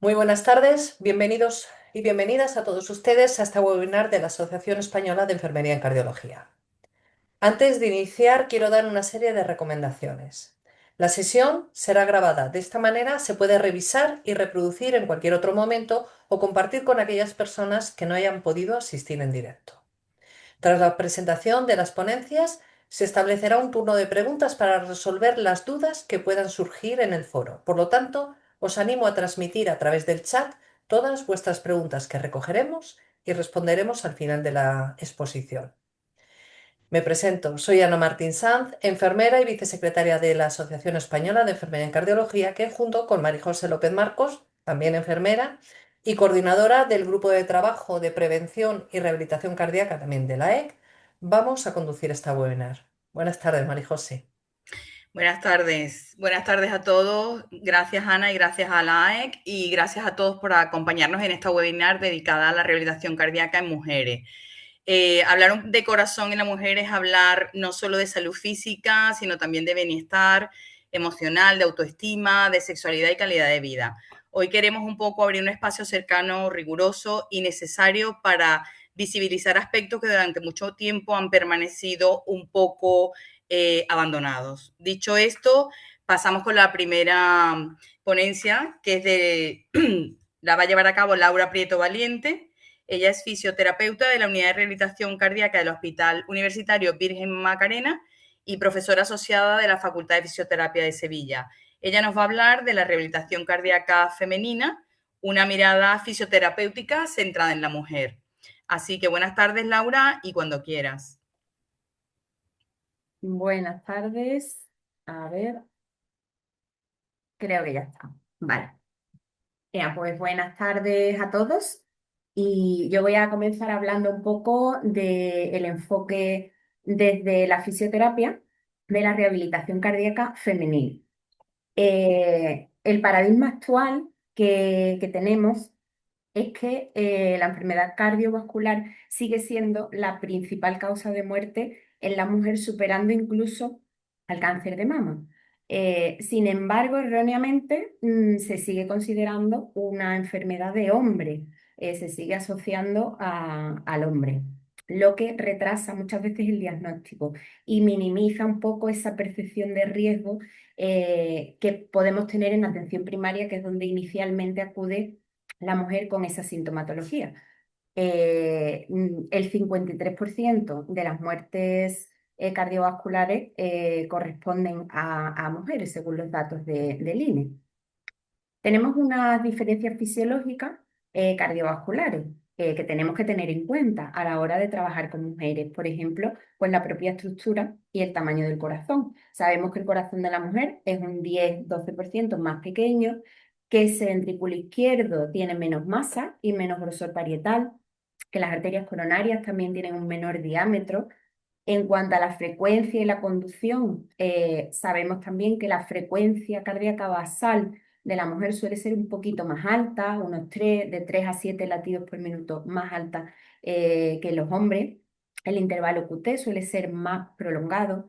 Muy buenas tardes, bienvenidos y bienvenidas a todos ustedes a este webinar de la Asociación Española de Enfermería en Cardiología. Antes de iniciar, quiero dar una serie de recomendaciones. La sesión será grabada, de esta manera se puede revisar y reproducir en cualquier otro momento o compartir con aquellas personas que no hayan podido asistir en directo. Tras la presentación de las ponencias, se establecerá un turno de preguntas para resolver las dudas que puedan surgir en el foro. Por lo tanto, os animo a transmitir a través del chat todas vuestras preguntas que recogeremos y responderemos al final de la exposición. Me presento, soy Ana Martín Sanz, enfermera y vicesecretaria de la Asociación Española de Enfermería en Cardiología, que junto con María José López Marcos, también enfermera, y coordinadora del Grupo de Trabajo de Prevención y Rehabilitación Cardíaca, también de la EC, vamos a conducir esta webinar. Buenas tardes, María José. Buenas tardes a todos. Gracias Ana y gracias a la AEC y gracias a todos por acompañarnos en esta webinar dedicada a la rehabilitación cardíaca en mujeres. Hablar de corazón en la mujer es hablar no solo de salud física, sino también de bienestar emocional, de autoestima, de sexualidad y calidad de vida. Hoy queremos un poco abrir un espacio cercano, riguroso y necesario para visibilizar aspectos que durante mucho tiempo han permanecido un poco abandonados. Dicho esto, pasamos con la primera ponencia, que es la va a llevar a cabo Laura Prieto Valiente. Ella es fisioterapeuta de la Unidad de Rehabilitación Cardíaca del Hospital Universitario Virgen Macarena y profesora asociada de la Facultad de Fisioterapia de Sevilla. Ella nos va a hablar de la rehabilitación cardíaca femenina, una mirada fisioterapéutica centrada en la mujer. Así que buenas tardes, Laura, y cuando quieras. Buenas tardes. A ver, creo que ya está. Vale. Pues buenas tardes a todos. Y yo voy a comenzar hablando un poco del enfoque desde la fisioterapia de la rehabilitación cardíaca femenil. El paradigma actual que tenemos es que la enfermedad cardiovascular sigue siendo la principal causa de muerte en la mujer, superando incluso al cáncer de mama. Sin embargo, erróneamente se sigue considerando una enfermedad de hombre, se sigue asociando al hombre, lo que retrasa muchas veces el diagnóstico y minimiza un poco esa percepción de riesgo que podemos tener en atención primaria, que es donde inicialmente acude la mujer con esa sintomatología. El 53% de las muertes cardiovasculares corresponden a mujeres, según los datos del INE. Tenemos unas diferencias fisiológicas cardiovasculares que tenemos que tener en cuenta a la hora de trabajar con mujeres. Por ejemplo, pues la propia estructura y el tamaño del corazón. Sabemos que el corazón de la mujer es un 10-12% más pequeño, que ese ventrículo izquierdo tiene menos masa y menos grosor parietal, que las arterias coronarias también tienen un menor diámetro. En cuanto a la frecuencia y la conducción, sabemos también que la frecuencia cardíaca basal de la mujer suele ser un poquito más alta, de 3 a 7 latidos por minuto más alta que los hombres. El intervalo QT suele ser más prolongado.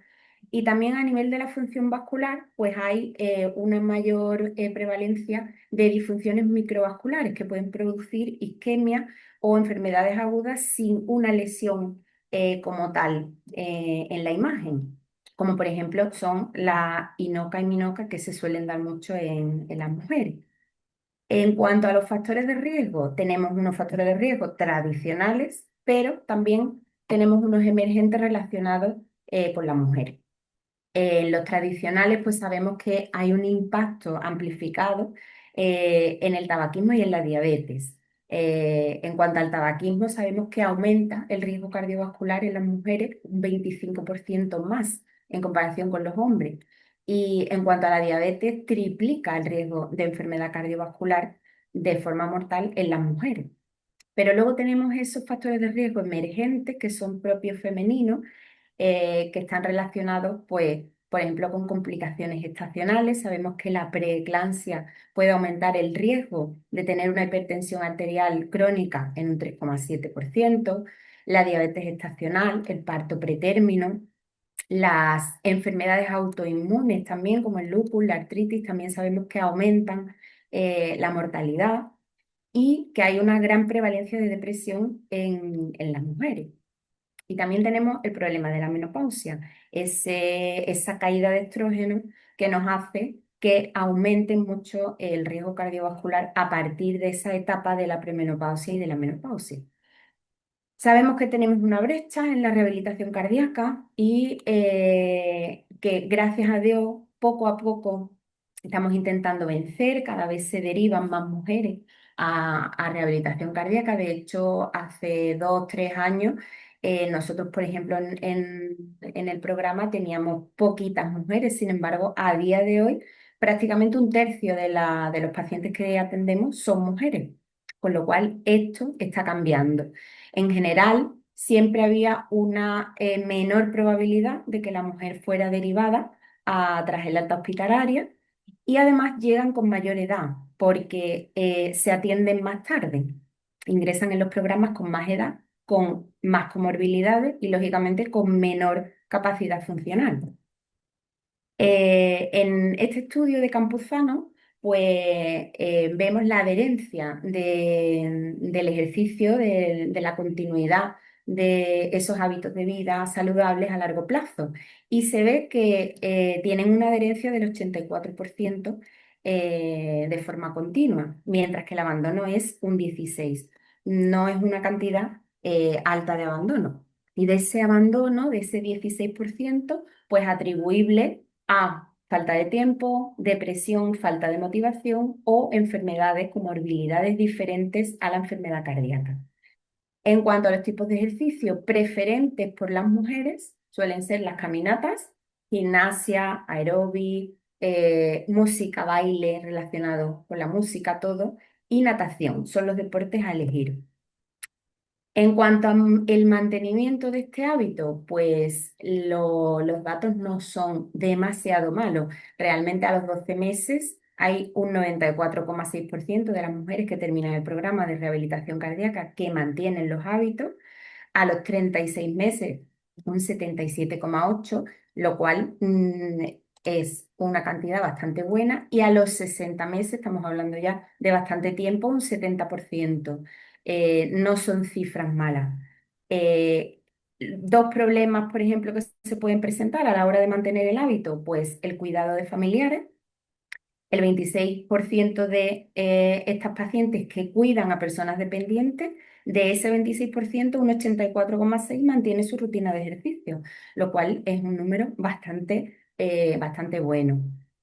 Y también a nivel de la función vascular, pues hay una mayor prevalencia de disfunciones microvasculares que pueden producir isquemia o enfermedades agudas sin una lesión como tal en la imagen, como por ejemplo son la INOCA y MINOCA, que se suelen dar mucho en las mujeres. En cuanto a los factores de riesgo, tenemos unos factores de riesgo tradicionales, pero también tenemos unos emergentes relacionados con la mujer. En los tradicionales, pues sabemos que hay un impacto amplificado en el tabaquismo y en la diabetes. En cuanto al tabaquismo, sabemos que aumenta el riesgo cardiovascular en las mujeres un 25% más en comparación con los hombres. Y en cuanto a la diabetes, triplica el riesgo de enfermedad cardiovascular de forma mortal en las mujeres. Pero luego tenemos esos factores de riesgo emergentes que son propios femeninos, que están relacionados, pues, por ejemplo, con complicaciones gestacionales. Sabemos que la preeclampsia puede aumentar el riesgo de tener una hipertensión arterial crónica en un 3,7%, la diabetes gestacional, el parto pretérmino, las enfermedades autoinmunes también, como el lupus, la artritis, también sabemos que aumentan la mortalidad y que hay una gran prevalencia de depresión en las mujeres. Y también tenemos el problema de la menopausia, esa caída de estrógeno que nos hace que aumente mucho el riesgo cardiovascular a partir de esa etapa de la premenopausia y de la menopausia. Sabemos que tenemos una brecha en la rehabilitación cardíaca y que gracias a Dios poco a poco estamos intentando vencer, cada vez se derivan más mujeres a rehabilitación cardíaca. De hecho, hace 2 o 3 años nosotros, por ejemplo, en el programa teníamos poquitas mujeres, sin embargo, a día de hoy prácticamente un tercio de los pacientes que atendemos son mujeres, con lo cual esto está cambiando. En general, siempre había una menor probabilidad de que la mujer fuera derivada tras el alta hospitalaria y además llegan con mayor edad porque se atienden más tarde, ingresan en los programas con más edad, con más comorbilidades y lógicamente con menor capacidad funcional. En este estudio de Campuzano, pues vemos la adherencia del ejercicio, de la continuidad de esos hábitos de vida saludables a largo plazo. Y se ve que tienen una adherencia del 84% de forma continua, mientras que el abandono es un 16%. No es una cantidad alta de abandono. Y de ese abandono, de ese 16%, pues atribuible a falta de tiempo, depresión, falta de motivación o enfermedades, comorbilidades diferentes a la enfermedad cardíaca. En cuanto a los tipos de ejercicio preferentes por las mujeres, suelen ser las caminatas, gimnasia, aeróbic, música, baile relacionado con la música, todo, y natación. Son los deportes a elegir. En cuanto al mantenimiento de este hábito, pues los datos no son demasiado malos. Realmente a los 12 meses hay un 94,6% de las mujeres que terminan el programa de rehabilitación cardíaca que mantienen los hábitos. A los 36 meses un 77,8%, lo cual es una cantidad bastante buena. Y a los 60 meses, estamos hablando ya de bastante tiempo, un 70%. No son cifras malas. Eh, Dos problemas, por ejemplo, que se pueden presentar a la hora de mantener el hábito, pues el cuidado de familiares. El 26% de estas pacientes que cuidan a personas dependientes, de ese 26%, un 84,6% mantiene su rutina de ejercicio, lo cual es un número bastante bueno.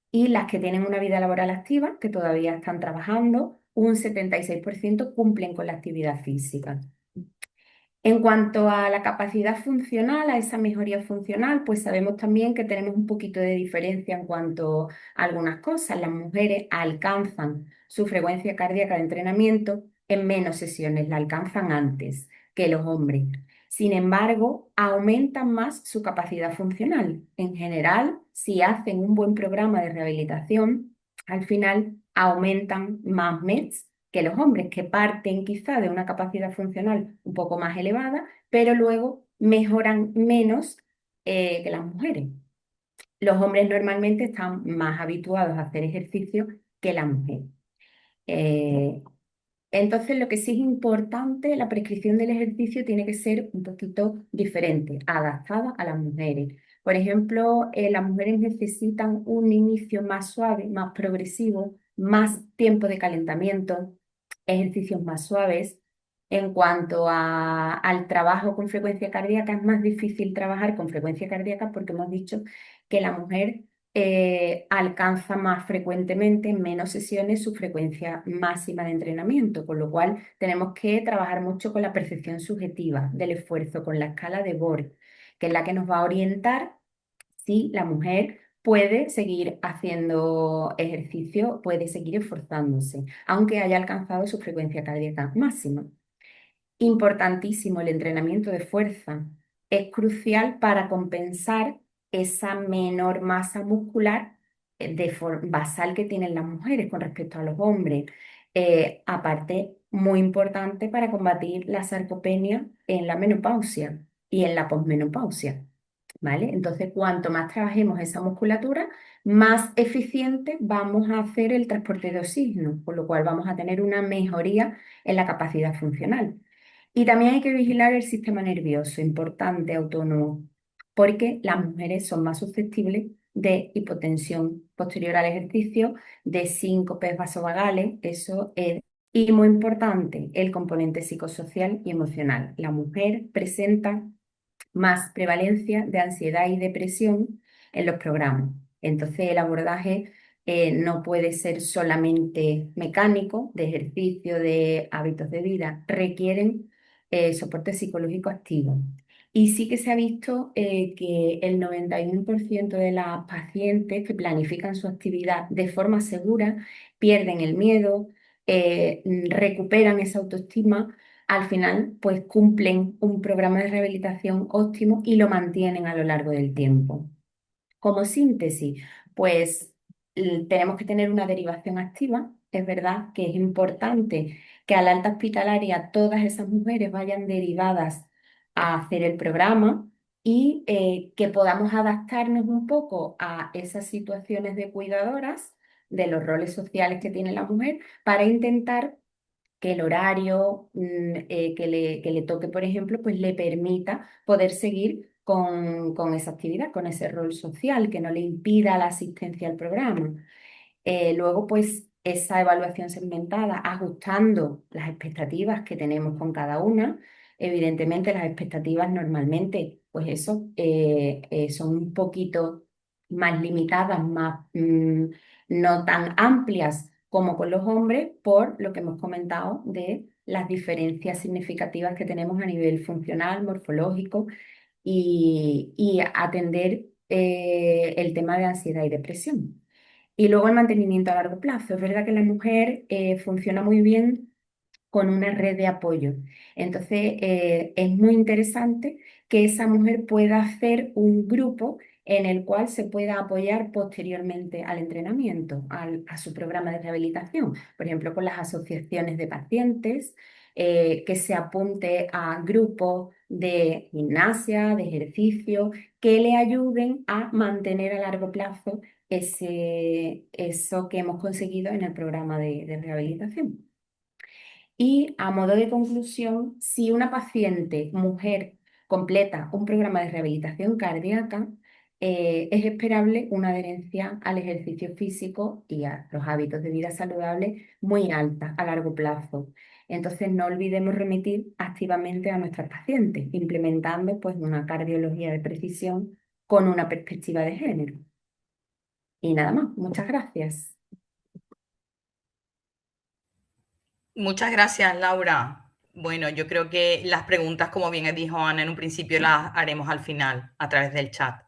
Y las que tienen una vida laboral activa, que todavía están trabajando, un 76% cumplen con la actividad física. En cuanto a la capacidad funcional, a esa mejoría funcional, pues sabemos también que tenemos un poquito de diferencia en cuanto a algunas cosas. Las mujeres alcanzan su frecuencia cardíaca de entrenamiento en menos sesiones, la alcanzan antes que los hombres. Sin embargo, aumentan más su capacidad funcional. En general, si hacen un buen programa de rehabilitación, al final aumentan más METs que los hombres, que parten quizá de una capacidad funcional un poco más elevada, pero luego mejoran menos que las mujeres. Los hombres normalmente están más habituados a hacer ejercicio que la mujer. Eh, entonces, lo que sí es importante, la prescripción del ejercicio tiene que ser un poquito diferente, adaptada a las mujeres. Por ejemplo, las mujeres necesitan un inicio más suave, más progresivo, más tiempo de calentamiento, ejercicios más suaves. En cuanto al trabajo con frecuencia cardíaca, es más difícil trabajar con frecuencia cardíaca porque hemos dicho que la mujer alcanza más frecuentemente, en menos sesiones, su frecuencia máxima de entrenamiento, con lo cual tenemos que trabajar mucho con la percepción subjetiva del esfuerzo, con la escala de Borg, que es la que nos va a orientar si la mujer puede seguir haciendo ejercicio, puede seguir esforzándose, aunque haya alcanzado su frecuencia cardíaca máxima. Importantísimo el entrenamiento de fuerza. Es crucial para compensar esa menor masa muscular basal que tienen las mujeres con respecto a los hombres. Aparte, muy importante para combatir la sarcopenia en la menopausia y en la posmenopausia. ¿vale? Entonces, cuanto más trabajemos esa musculatura, más eficiente vamos a hacer el transporte de oxígeno, por lo cual vamos a tener una mejoría en la capacidad funcional. Y también hay que vigilar el sistema nervioso, importante, autónomo, porque las mujeres son más susceptibles de hipotensión posterior al ejercicio, de síncopes vasovagales, eso es. Y muy importante, el componente psicosocial y emocional. La mujer presenta más prevalencia de ansiedad y depresión en los programas. Entonces, el abordaje no puede ser solamente mecánico, de ejercicio, de hábitos de vida, requieren soporte psicológico activo. Y sí que se ha visto que el 91% de las pacientes que planifican su actividad de forma segura pierden el miedo, recuperan esa autoestima, al final pues cumplen un programa de rehabilitación óptimo y lo mantienen a lo largo del tiempo. Como síntesis, pues tenemos que tener una derivación activa. Es verdad que es importante que a la alta hospitalaria todas esas mujeres vayan derivadas a hacer el programa y que podamos adaptarnos un poco a esas situaciones de cuidadoras, de los roles sociales que tiene la mujer, para intentar que el horario que le toque, por ejemplo, pues le permita poder seguir con esa actividad, con ese rol social, que no le impida la asistencia al programa. Luego, pues esa evaluación segmentada, ajustando las expectativas que tenemos con cada una. Evidentemente, las expectativas normalmente, pues eso, son un poquito más limitadas, más no tan amplias como con los hombres, por lo que hemos comentado de las diferencias significativas que tenemos a nivel funcional, morfológico y atender el tema de ansiedad y depresión. Y luego el mantenimiento a largo plazo. Es verdad que la mujer funciona muy bien con una red de apoyo. Entonces, es muy interesante que esa mujer pueda hacer un grupo en el cual se pueda apoyar posteriormente al entrenamiento, a su programa de rehabilitación. Por ejemplo, con las asociaciones de pacientes, que se apunte a grupos de gimnasia, de ejercicio, que le ayuden a mantener a largo plazo eso que hemos conseguido en el programa de rehabilitación. Y a modo de conclusión, si una paciente mujer completa un programa de rehabilitación cardíaca, es esperable una adherencia al ejercicio físico y a los hábitos de vida saludables muy alta a largo plazo. Entonces, no olvidemos remitir activamente a nuestras pacientes, implementando pues, una cardiología de precisión con una perspectiva de género. Y nada más, muchas gracias. Muchas gracias, Laura. Bueno, yo creo que las preguntas, como bien dijo Ana en un principio, las haremos al final a través del chat.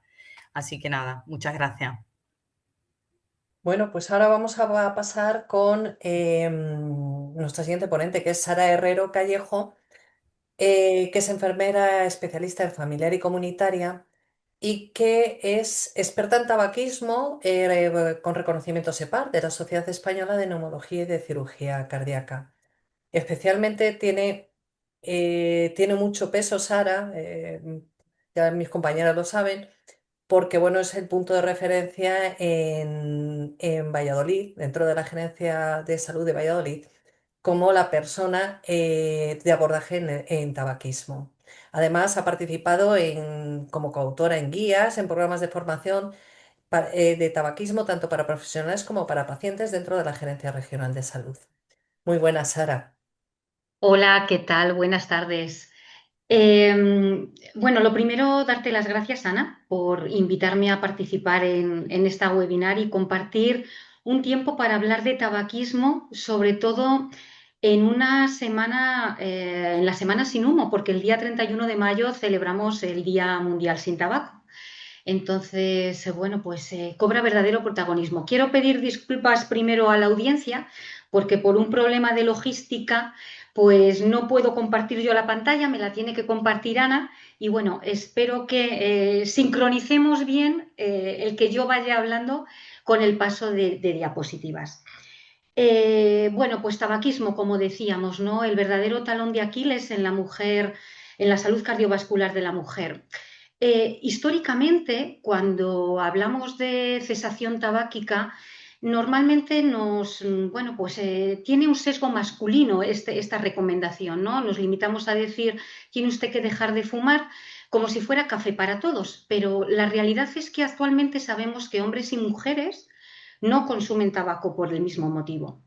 Así que nada, muchas gracias. Bueno, pues ahora vamos a pasar con nuestra siguiente ponente, que es Sara Herrero Callejo, que es enfermera especialista en familiar y comunitaria y que es experta en tabaquismo con reconocimiento SEPAR de la Sociedad Española de Neumología y de Cirugía Cardíaca. Especialmente tiene mucho peso Sara, ya mis compañeras lo saben, porque bueno, es el punto de referencia en Valladolid, dentro de la Gerencia de Salud de Valladolid, como la persona de abordaje en tabaquismo. Además, ha participado como coautora en guías, en programas de formación de tabaquismo, tanto para profesionales como para pacientes dentro de la Gerencia Regional de Salud. Muy buena, Sara. Hola, ¿qué tal? Buenas tardes. Bueno, lo primero, darte las gracias, Ana, por invitarme a participar en esta webinar y compartir un tiempo para hablar de tabaquismo, sobre todo en una semana, en la semana sin humo, porque el día 31 de mayo celebramos el Día Mundial sin Tabaco. Entonces, bueno, pues cobra verdadero protagonismo. Quiero pedir disculpas primero a la audiencia porque por un problema de logística, pues no puedo compartir yo la pantalla, me la tiene que compartir Ana y bueno, espero que sincronicemos bien el que yo vaya hablando con el paso de diapositivas. Bueno, pues tabaquismo, como decíamos, ¿no? El verdadero talón de Aquiles en la mujer, en la salud cardiovascular de la mujer. Históricamente, cuando hablamos de cesación tabáquica, normalmente bueno, pues tiene un sesgo masculino esta recomendación, ¿no? Nos limitamos a decir, tiene usted que dejar de fumar como si fuera café para todos, pero la realidad es que actualmente sabemos que hombres y mujeres no consumen tabaco por el mismo motivo.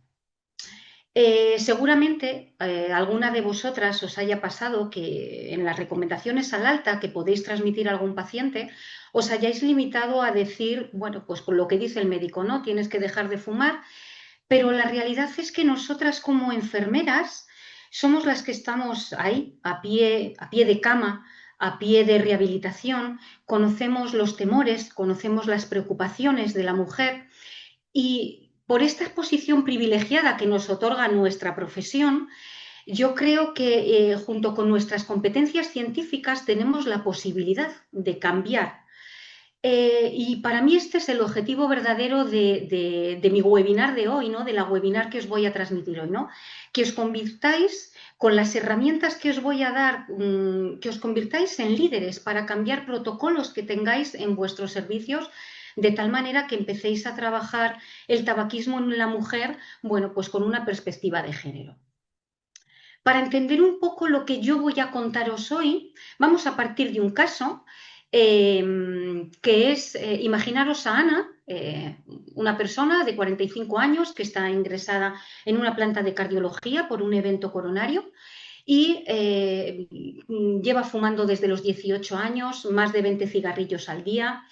Seguramente alguna de vosotras os haya pasado que en las recomendaciones al alta que podéis transmitir a algún paciente os hayáis limitado a decir, bueno, pues con lo que dice el médico, ¿no? Tienes que dejar de fumar, pero la realidad es que nosotras como enfermeras somos las que estamos ahí, a pie de cama, a pie de rehabilitación, conocemos los temores, conocemos las preocupaciones de la mujer y por esta posición privilegiada que nos otorga nuestra profesión, yo creo que junto con nuestras competencias científicas tenemos la posibilidad de cambiar. Y para mí este es el objetivo verdadero de mi webinar de hoy, ¿no? De la webinar que os voy a transmitir hoy, ¿no? Que os convirtáis con las herramientas que os voy a dar, que os convirtáis en líderes para cambiar protocolos que tengáis en vuestros servicios, de tal manera que empecéis a trabajar el tabaquismo en la mujer, bueno, pues con una perspectiva de género. Para entender un poco lo que yo voy a contaros hoy, vamos a partir de un caso que es, imaginaros a Ana, una persona de 45 años que está ingresada en una planta de cardiología por un evento coronario y lleva fumando desde los 18 años, más de 20 cigarrillos al día,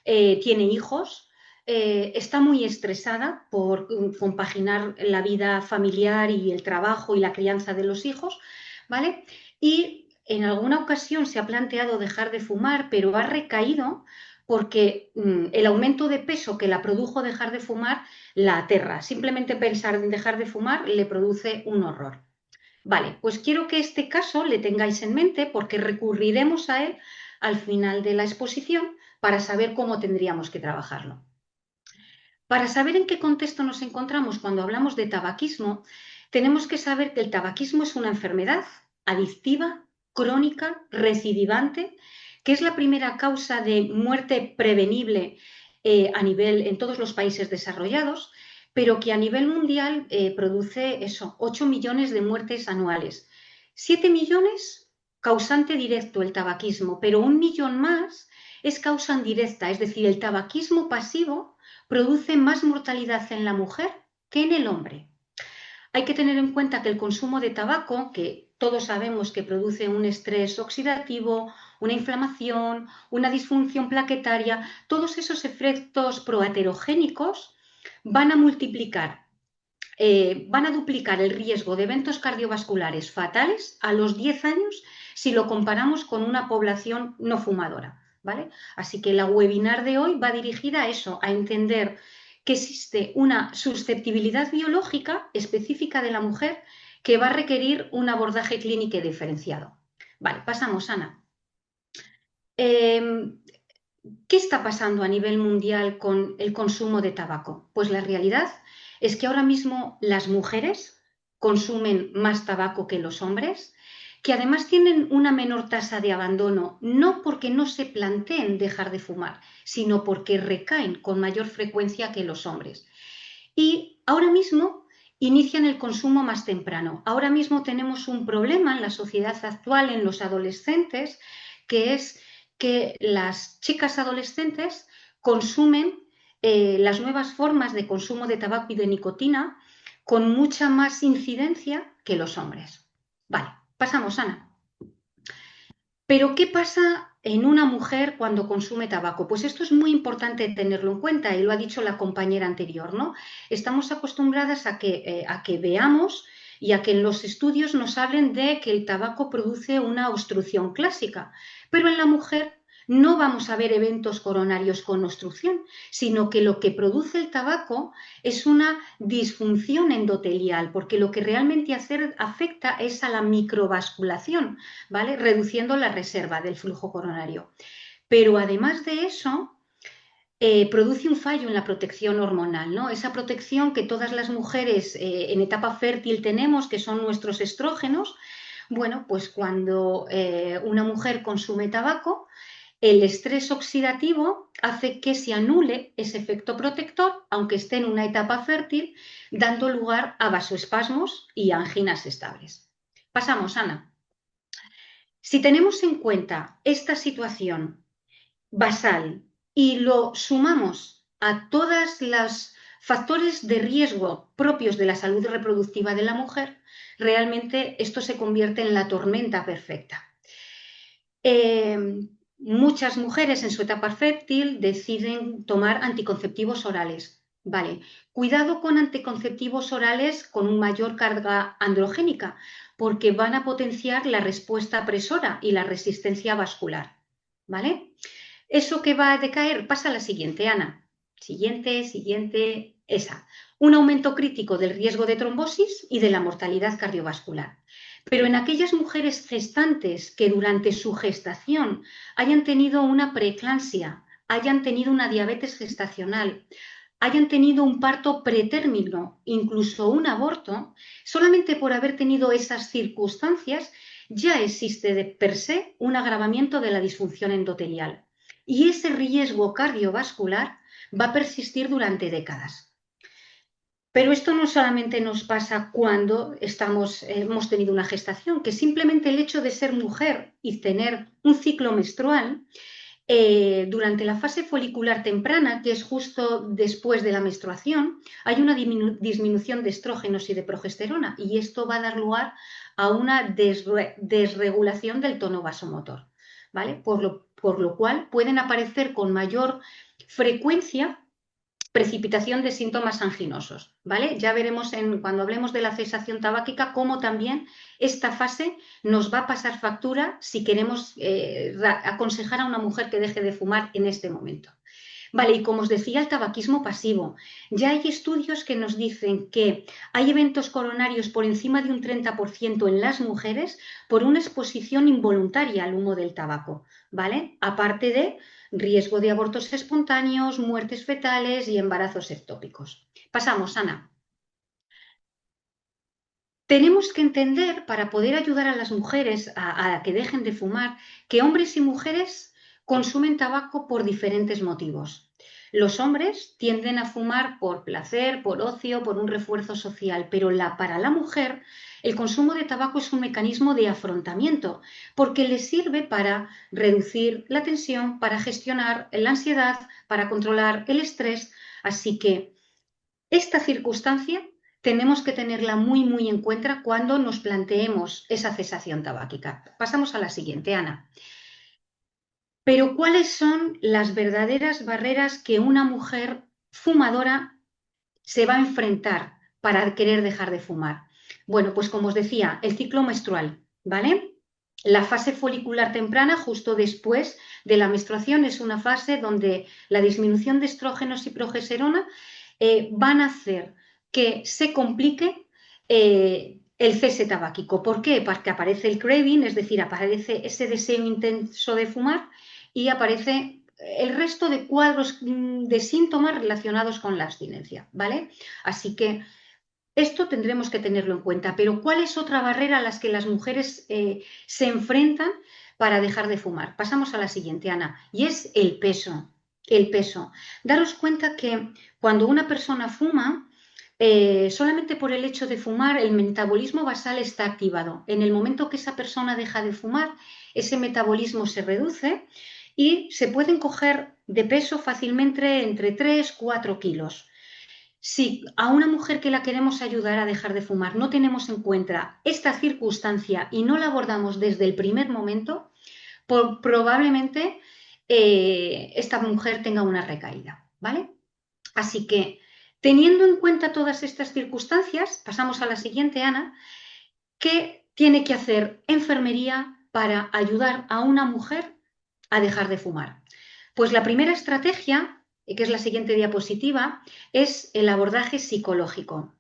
tiene hijos, está muy estresada por compaginar la vida familiar y el trabajo y la crianza de los hijos, ¿vale? Y en alguna ocasión se ha planteado dejar de fumar, pero ha recaído porque el aumento de peso que la produjo dejar de fumar la aterra. Simplemente pensar en dejar de fumar le produce un horror. Vale, pues quiero que este caso le tengáis en mente porque recurriremos a él al final de la exposición para saber cómo tendríamos que trabajarlo. Para saber en qué contexto nos encontramos cuando hablamos de tabaquismo, tenemos que saber que el tabaquismo es una enfermedad adictiva, crónica, recidivante, que es la primera causa de muerte prevenible en todos los países desarrollados, pero que a nivel mundial produce 8 millones de muertes anuales. 7 millones causante directo el tabaquismo, pero 1 millón más es causa indirecta, es decir, el tabaquismo pasivo produce más mortalidad en la mujer que en el hombre. Hay que tener en cuenta que el consumo de tabaco, que todos sabemos que produce un estrés oxidativo, una inflamación, una disfunción plaquetaria, todos esos efectos proaterogénicos van a multiplicar, van a duplicar el riesgo de eventos cardiovasculares fatales a los 10 años si lo comparamos con una población no fumadora, ¿vale? Así que la webinar de hoy va dirigida a eso, a entender que existe una susceptibilidad biológica específica de la mujer que va a requerir un abordaje clínico diferenciado. Vale, pasamos, Ana. ¿Qué está pasando a nivel mundial con el consumo de tabaco? Pues la realidad es que ahora mismo las mujeres consumen más tabaco que los hombres, que además tienen una menor tasa de abandono, no porque no se planteen dejar de fumar, sino porque recaen con mayor frecuencia que los hombres. Y ahora mismo inician el consumo más temprano. Ahora mismo tenemos un problema en la sociedad actual, en los adolescentes, que es que las chicas adolescentes consumen las nuevas formas de consumo de tabaco y de nicotina con mucha más incidencia que los hombres. Vale, pasamos, Ana. Pero ¿qué pasa en una mujer cuando consume tabaco? Pues esto es muy importante tenerlo en cuenta y lo ha dicho la compañera anterior, ¿no? Estamos acostumbradas a que veamos y a que en los estudios nos hablen de que el tabaco produce una obstrucción clásica, pero en la mujer no vamos a ver eventos coronarios con obstrucción, sino que lo que produce el tabaco es una disfunción endotelial, porque lo que realmente afecta es a la microvasculación, ¿vale? Reduciendo la reserva del flujo coronario. Pero además de eso, produce un fallo en la protección hormonal, ¿no? Esa protección que todas las mujeres en etapa fértil tenemos, que son nuestros estrógenos. Bueno, pues cuando una mujer consume tabaco, El estrés oxidativo hace que se anule ese efecto protector, aunque esté en una etapa fértil, dando lugar a vasoespasmos y a anginas estables. Pasamos, Ana. Si tenemos en cuenta esta situación basal y lo sumamos a todos los factores de riesgo propios de la salud reproductiva de la mujer, realmente esto se convierte en la tormenta perfecta. Muchas mujeres en su etapa fértil deciden tomar anticonceptivos orales. Vale, cuidado con anticonceptivos orales con una mayor carga androgénica, porque van a potenciar la respuesta apresora y la resistencia vascular. ¿Vale? Eso que va a decaer, pasa a la siguiente, Ana. Siguiente, esa. Un aumento crítico del riesgo de trombosis y de la mortalidad cardiovascular. Pero en aquellas mujeres gestantes que durante su gestación hayan tenido una preeclampsia, hayan tenido una diabetes gestacional, hayan tenido un parto pretérmino, incluso un aborto, solamente por haber tenido esas circunstancias ya existe de per se un agravamiento de la disfunción endotelial. Y ese riesgo cardiovascular va a persistir durante décadas. Pero esto no solamente nos pasa cuando hemos tenido una gestación, que simplemente el hecho de ser mujer y tener un ciclo menstrual, durante la fase folicular temprana, que es justo después de la menstruación, hay una disminución de estrógenos y de progesterona, y esto va a dar lugar a una desregulación del tono vasomotor, ¿vale? Por lo cual pueden aparecer con mayor frecuencia precipitación de síntomas anginosos, ¿vale? Ya veremos cuando hablemos de la cesación tabáquica cómo también esta fase nos va a pasar factura si queremos aconsejar a una mujer que deje de fumar en este momento. Vale, y como os decía, el tabaquismo pasivo. Ya hay estudios que nos dicen que hay eventos coronarios por encima de un 30% en las mujeres por una exposición involuntaria al humo del tabaco, ¿vale? Aparte de riesgo de abortos espontáneos, muertes fetales y embarazos ectópicos. Pasamos, Ana. Tenemos que entender, para poder ayudar a las mujeres a que dejen de fumar, que hombres y mujeres consumen tabaco por diferentes motivos. Los hombres tienden a fumar por placer, por ocio, por un refuerzo social, pero para la mujer el consumo de tabaco es un mecanismo de afrontamiento, porque le sirve para reducir la tensión, para gestionar la ansiedad, para controlar el estrés. Así que esta circunstancia tenemos que tenerla muy en cuenta cuando nos planteemos esa cesación tabáquica. Pasamos a la siguiente, Ana. Pero ¿cuáles son las verdaderas barreras que una mujer fumadora se va a enfrentar para querer dejar de fumar? Bueno, pues como os decía, el ciclo menstrual, ¿vale? La fase folicular temprana, justo después de la menstruación, es una fase donde la disminución de estrógenos y progesterona van a hacer que se complique el cese tabáquico. ¿Por qué? Porque aparece el craving, es decir, aparece ese deseo intenso de fumar y aparece el resto de cuadros de síntomas relacionados con la abstinencia, ¿vale? Así que esto tendremos que tenerlo en cuenta. Pero ¿cuál es otra barrera a las que las mujeres se enfrentan para dejar de fumar? Pasamos a la siguiente, Ana, y es el peso. El peso. Daros cuenta que cuando una persona fuma, solamente por el hecho de fumar, el metabolismo basal está activado. En el momento que esa persona deja de fumar, ese metabolismo se reduce y se pueden coger de peso fácilmente entre 3-4 kilos. Si a una mujer que la queremos ayudar a dejar de fumar no tenemos en cuenta esta circunstancia y no la abordamos desde el primer momento, probablemente esta mujer tenga una recaída, ¿vale? Así que, teniendo en cuenta todas estas circunstancias, pasamos a la siguiente, Ana. ¿Qué tiene que hacer enfermería para ayudar a una mujer a dejar de fumar? Pues la primera estrategia, que es la siguiente diapositiva, es el abordaje psicológico.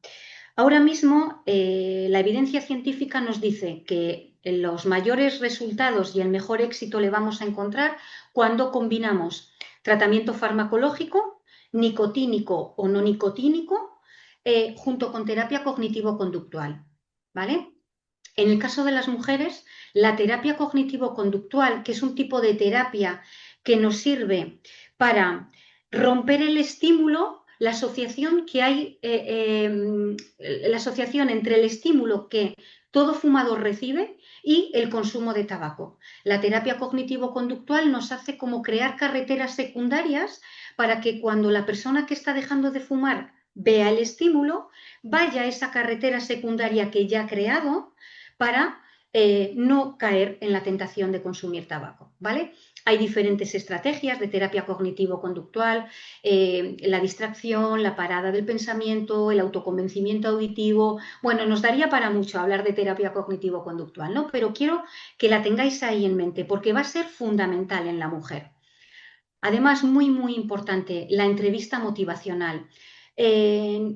Ahora mismo la evidencia científica nos dice que los mayores resultados y el mejor éxito le vamos a encontrar cuando combinamos tratamiento farmacológico, nicotínico o no nicotínico, junto con terapia cognitivo-conductual, ¿vale? En el caso de las mujeres, la terapia cognitivo-conductual, que es un tipo de terapia que nos sirve para romper el estímulo, la asociación que hay, la asociación entre el estímulo que todo fumador recibe y el consumo de tabaco. La terapia cognitivo-conductual nos hace como crear carreteras secundarias para que cuando la persona que está dejando de fumar vea el estímulo, vaya a esa carretera secundaria que ya ha creado para no caer en la tentación de consumir tabaco, ¿vale? Hay diferentes estrategias de terapia cognitivo-conductual, la distracción, la parada del pensamiento, el autoconvencimiento auditivo. Bueno, nos daría para mucho hablar de terapia cognitivo-conductual, ¿no? Pero quiero que la tengáis ahí en mente porque va a ser fundamental en la mujer. Además, muy, muy importante, la entrevista motivacional. Eh,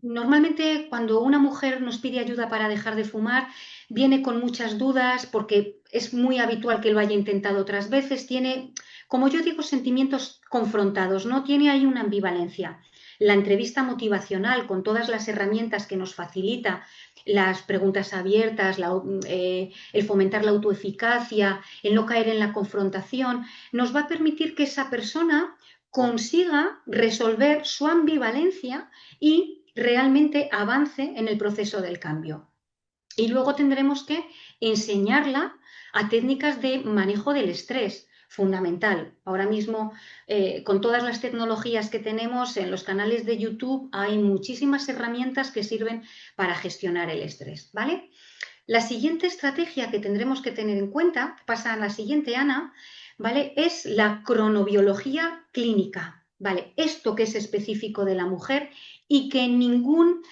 Normalmente cuando una mujer nos pide ayuda para dejar de fumar, viene con muchas dudas porque es muy habitual que lo haya intentado otras veces, tiene, como yo digo, sentimientos confrontados, ¿no? Tiene ahí una ambivalencia. La entrevista motivacional con todas las herramientas que nos facilita, las preguntas abiertas, el fomentar la autoeficacia, el no caer en la confrontación, nos va a permitir que esa persona consiga resolver su ambivalencia y realmente avance en el proceso del cambio. Y luego tendremos que enseñarla a técnicas de manejo del estrés, fundamental. Ahora mismo, con todas las tecnologías que tenemos en los canales de YouTube, hay muchísimas herramientas que sirven para gestionar el estrés, ¿vale? La siguiente estrategia que tendremos que tener en cuenta, pasa a la siguiente, Ana, ¿vale? Es la cronobiología clínica, ¿vale? Esto que es específico de la mujer y que en ningún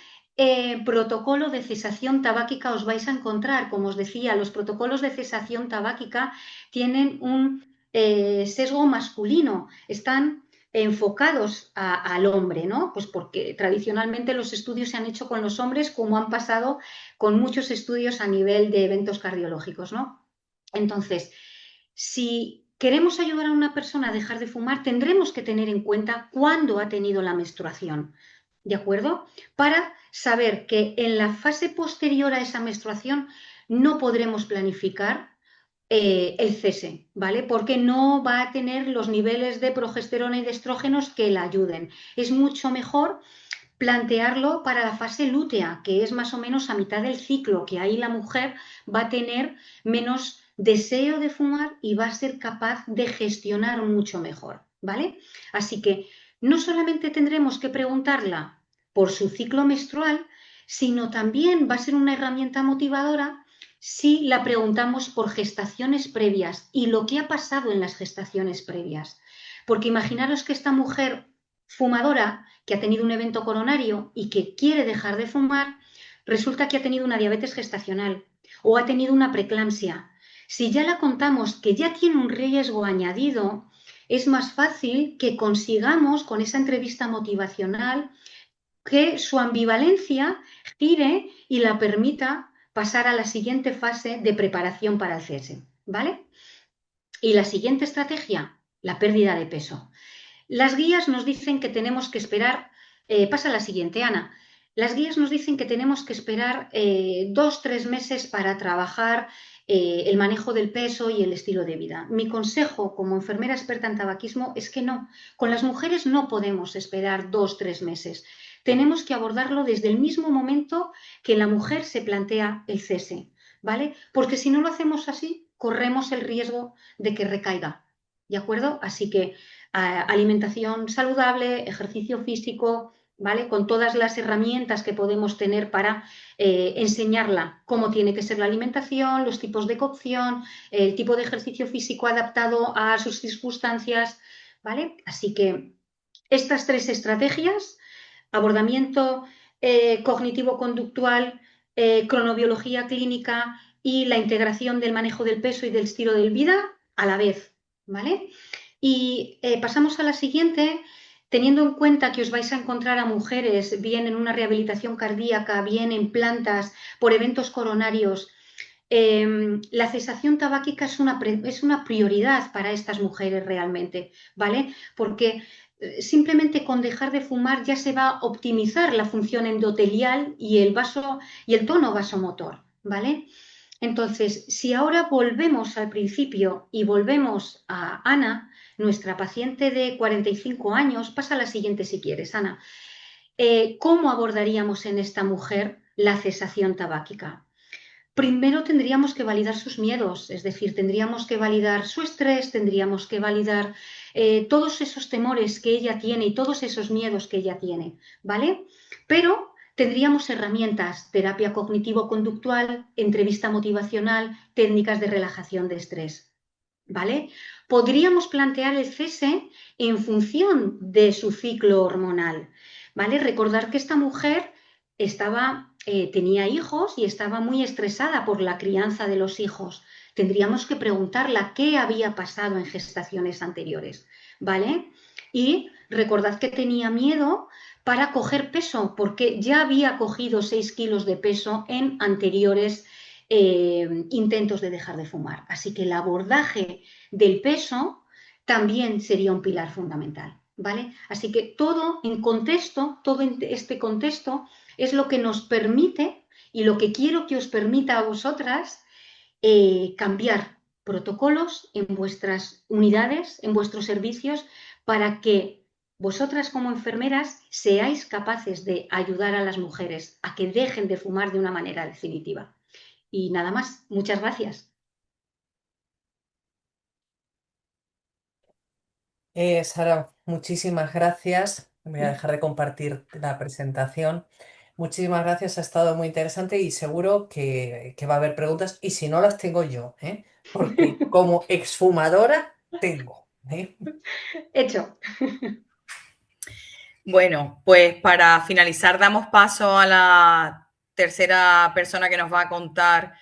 protocolo de cesación tabáquica os vais a encontrar. Como os decía, los protocolos de cesación tabáquica tienen un sesgo masculino, están enfocados al hombre, ¿no? Pues porque tradicionalmente los estudios se han hecho con los hombres, como han pasado con muchos estudios a nivel de eventos cardiológicos, ¿no? Entonces, si queremos ayudar a una persona a dejar de fumar, tendremos que tener en cuenta cuándo ha tenido la menstruación, ¿de acuerdo? Para saber que en la fase posterior a esa menstruación no podremos planificar el cese, ¿vale? Porque no va a tener los niveles de progesterona y de estrógenos que la ayuden. Es mucho mejor plantearlo para la fase lútea, que es más o menos a mitad del ciclo, que ahí la mujer va a tener menos deseo de fumar y va a ser capaz de gestionar mucho mejor, ¿vale? Así que no solamente tendremos que preguntarla por su ciclo menstrual, sino también va a ser una herramienta motivadora si la preguntamos por gestaciones previas y lo que ha pasado en las gestaciones previas. Porque imaginaros que esta mujer fumadora que ha tenido un evento coronario y que quiere dejar de fumar, resulta que ha tenido una diabetes gestacional o ha tenido una preeclampsia. Si ya la contamos que ya tiene un riesgo añadido, es más fácil que consigamos con esa entrevista motivacional que su ambivalencia gire y la permita pasar a la siguiente fase de preparación para el cese, ¿vale? Y la siguiente estrategia, la pérdida de peso. Las guías nos dicen que tenemos que esperar, pasa la siguiente, Ana. Las guías nos dicen que tenemos que esperar 2-3 meses para trabajar el manejo del peso y el estilo de vida. Mi consejo como enfermera experta en tabaquismo es que no, con las mujeres no podemos esperar 2-3 meses. Tenemos que abordarlo desde el mismo momento que la mujer se plantea el cese, ¿vale? Porque si no lo hacemos así, corremos el riesgo de que recaiga, ¿de acuerdo? Así que alimentación saludable, ejercicio físico, ¿vale? Con todas las herramientas que podemos tener para enseñarla cómo tiene que ser la alimentación, los tipos de cocción, el tipo de ejercicio físico adaptado a sus circunstancias, ¿vale? Así que estas 3 estrategias, abordamiento cognitivo-conductual, cronobiología clínica y la integración del manejo del peso y del estilo de vida a la vez, ¿vale? Y pasamos a la siguiente, teniendo en cuenta que os vais a encontrar a mujeres bien en una rehabilitación cardíaca, bien en plantas por eventos coronarios. La cesación tabáquica es una prioridad para estas mujeres realmente, ¿vale? Porque simplemente con dejar de fumar ya se va a optimizar la función endotelial y el tono vasomotor, ¿vale? Entonces, si ahora volvemos al principio y volvemos a Ana, nuestra paciente de 45 años, pasa a la siguiente si quieres, Ana. ¿Cómo abordaríamos en esta mujer la cesación tabáquica? Primero tendríamos que validar sus miedos, es decir, tendríamos que validar su estrés, tendríamos que validar todos esos temores que ella tiene y todos esos miedos que ella tiene, ¿vale? Pero tendríamos herramientas, terapia cognitivo-conductual, entrevista motivacional, técnicas de relajación de estrés, ¿vale? Podríamos plantear el cese en función de su ciclo hormonal, ¿vale? Recordar que esta mujer tenía hijos y estaba muy estresada por la crianza de los hijos. Tendríamos que preguntarla qué había pasado en gestaciones anteriores, ¿vale? Y recordad que tenía miedo para coger peso, porque ya había cogido 6 kilos de peso en anteriores intentos de dejar de fumar. Así que el abordaje del peso también sería un pilar fundamental, ¿vale? Así que todo en este contexto es lo que nos permite y lo que quiero que os permita a vosotras cambiar protocolos en vuestras unidades, en vuestros servicios, para que vosotras como enfermeras seáis capaces de ayudar a las mujeres a que dejen de fumar de una manera definitiva. Y nada más, muchas gracias. Sara, muchísimas gracias. Voy a dejar de compartir la presentación. Muchísimas gracias, ha estado muy interesante y seguro que va a haber preguntas y si no las tengo yo, ¿eh? Porque como exfumadora tengo, ¿eh? Hecho. Bueno, pues para finalizar damos paso a la tercera persona que nos va a contar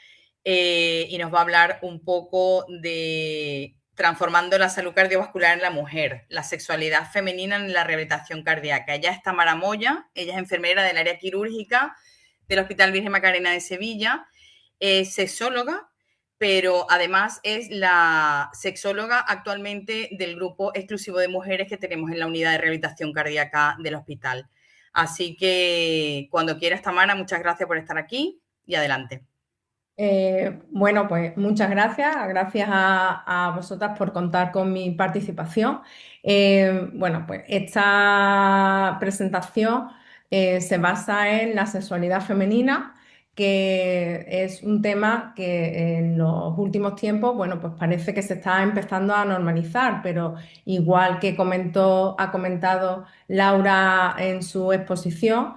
y nos va a hablar un poco de transformando la salud cardiovascular en la mujer, la sexualidad femenina en la rehabilitación cardíaca. Ella es Tamara Moya, ella es enfermera del área quirúrgica del Hospital Virgen Macarena de Sevilla, es sexóloga, pero además es la sexóloga actualmente del grupo exclusivo de mujeres que tenemos en la unidad de rehabilitación cardíaca del hospital. Así que cuando quieras, Tamara, muchas gracias por estar aquí y adelante. Bueno, pues muchas gracias, gracias a vosotras por contar con mi participación. Bueno, pues esta presentación se basa en la sexualidad femenina, que es un tema que en los últimos tiempos, bueno, pues parece que se está empezando a normalizar, pero igual que ha comentado Laura en su exposición,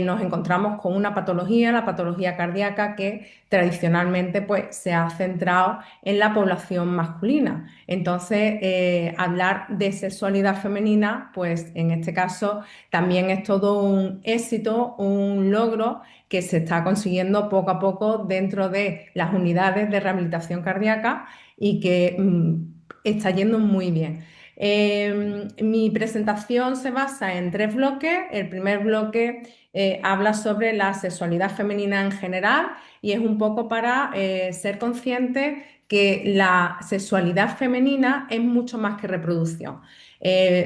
nos encontramos con una patología, la patología cardíaca, que tradicionalmente pues, se ha centrado en la población masculina. Entonces, hablar de sexualidad femenina, pues en este caso también es todo un éxito, un logro que se está consiguiendo poco a poco dentro de las unidades de rehabilitación cardíaca y que está yendo muy bien. Mi presentación se basa en 3 bloques. El primer bloque habla sobre la sexualidad femenina en general y es un poco para ser consciente que la sexualidad femenina es mucho más que reproducción.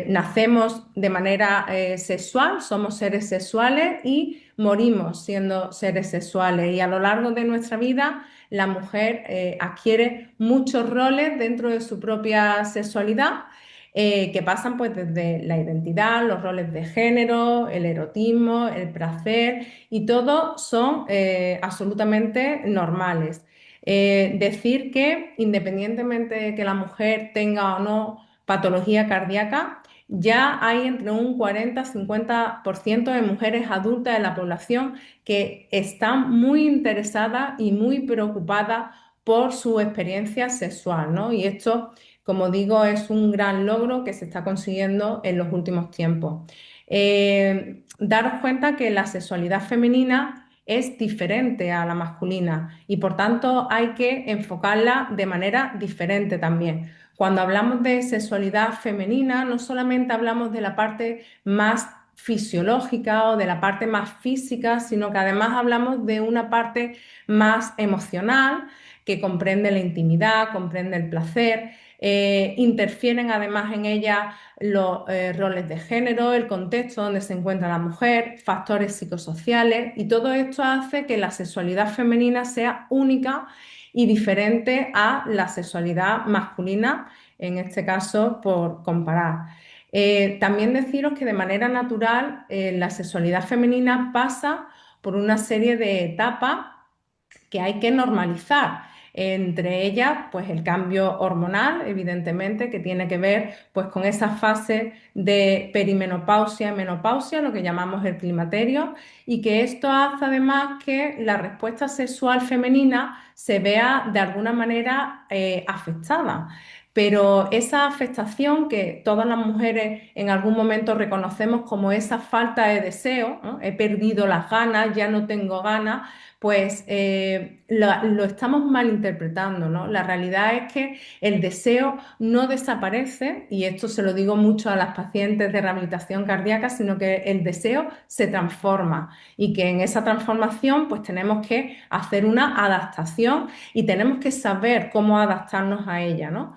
Nacemos de manera sexual, somos seres sexuales y morimos siendo seres sexuales y a lo largo de nuestra vida la mujer adquiere muchos roles dentro de su propia sexualidad que pasan pues desde la identidad, los roles de género, el erotismo, el placer y todo son absolutamente normales. Decir que independientemente de que la mujer tenga o no patología cardíaca, ya hay entre un 40-50% de mujeres adultas de la población que están muy interesadas y muy preocupadas por su experiencia sexual, ¿no? Y esto, como digo, es un gran logro que se está consiguiendo en los últimos tiempos. Daros cuenta que la sexualidad femenina es diferente a la masculina y por tanto hay que enfocarla de manera diferente también. Cuando hablamos de sexualidad femenina, no solamente hablamos de la parte más fisiológica o de la parte más física, sino que además hablamos de una parte más emocional que comprende la intimidad, comprende el placer, interfieren además en ella los roles de género, el contexto donde se encuentra la mujer, factores psicosociales, y todo esto hace que la sexualidad femenina sea única y diferente a la sexualidad masculina, en este caso por comparar. También deciros que de manera natural la sexualidad femenina pasa por una serie de etapas que hay que normalizar. Entre ellas, pues el cambio hormonal, evidentemente, que tiene que ver pues, con esa fase de perimenopausia y menopausia, lo que llamamos el climaterio, y que esto hace además que la respuesta sexual femenina se vea de alguna manera afectada. Pero esa afectación que todas las mujeres en algún momento reconocemos como esa falta de deseo, ¿no? He perdido las ganas, ya no tengo ganas, pues lo estamos malinterpretando, ¿no? La realidad es que el deseo no desaparece, y esto se lo digo mucho a las pacientes de rehabilitación cardíaca, sino que el deseo se transforma y que en esa transformación pues tenemos que hacer una adaptación y tenemos que saber cómo adaptarnos a ella, ¿no?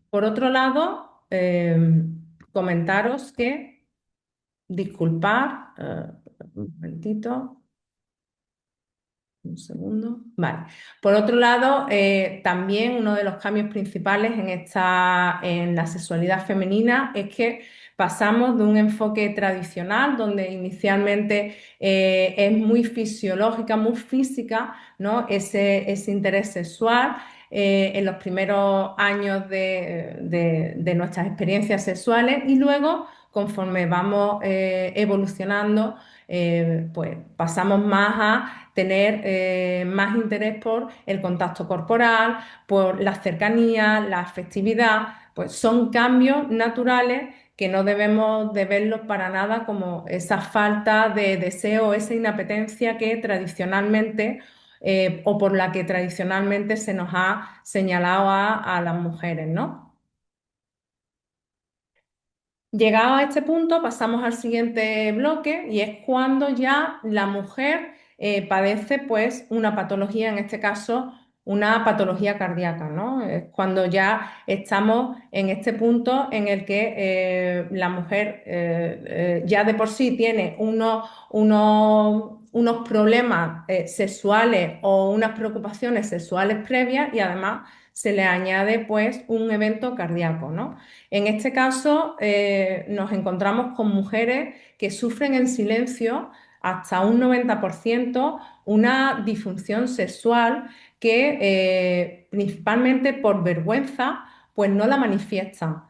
Por otro lado, comentaros que, disculpad, un momentito. Un segundo. Vale. Por otro lado, también uno de los cambios principales en la sexualidad femenina es que pasamos de un enfoque tradicional, donde inicialmente es muy fisiológica, muy física, ¿no? Ese interés sexual. En los primeros años de nuestras experiencias sexuales, y luego, conforme vamos evolucionando, pues pasamos más a tener más interés por el contacto corporal, por la cercanía, la afectividad. Pues son cambios naturales que no debemos de verlos para nada como esa falta de deseo, esa inapetencia que tradicionalmente o por la que tradicionalmente se nos ha señalado a las mujeres, ¿no? Llegado a este punto, pasamos al siguiente bloque, y es cuando ya la mujer padece pues una patología, en este caso una patología cardíaca, ¿no? Es cuando ya estamos en este punto en el que la mujer ya de por sí tiene unos problemas sexuales o unas preocupaciones sexuales previas, y además se le añade pues un evento cardíaco, ¿no? En este caso, nos encontramos con mujeres que sufren en silencio hasta un 90% una disfunción sexual que principalmente por vergüenza, pues no la manifiestan.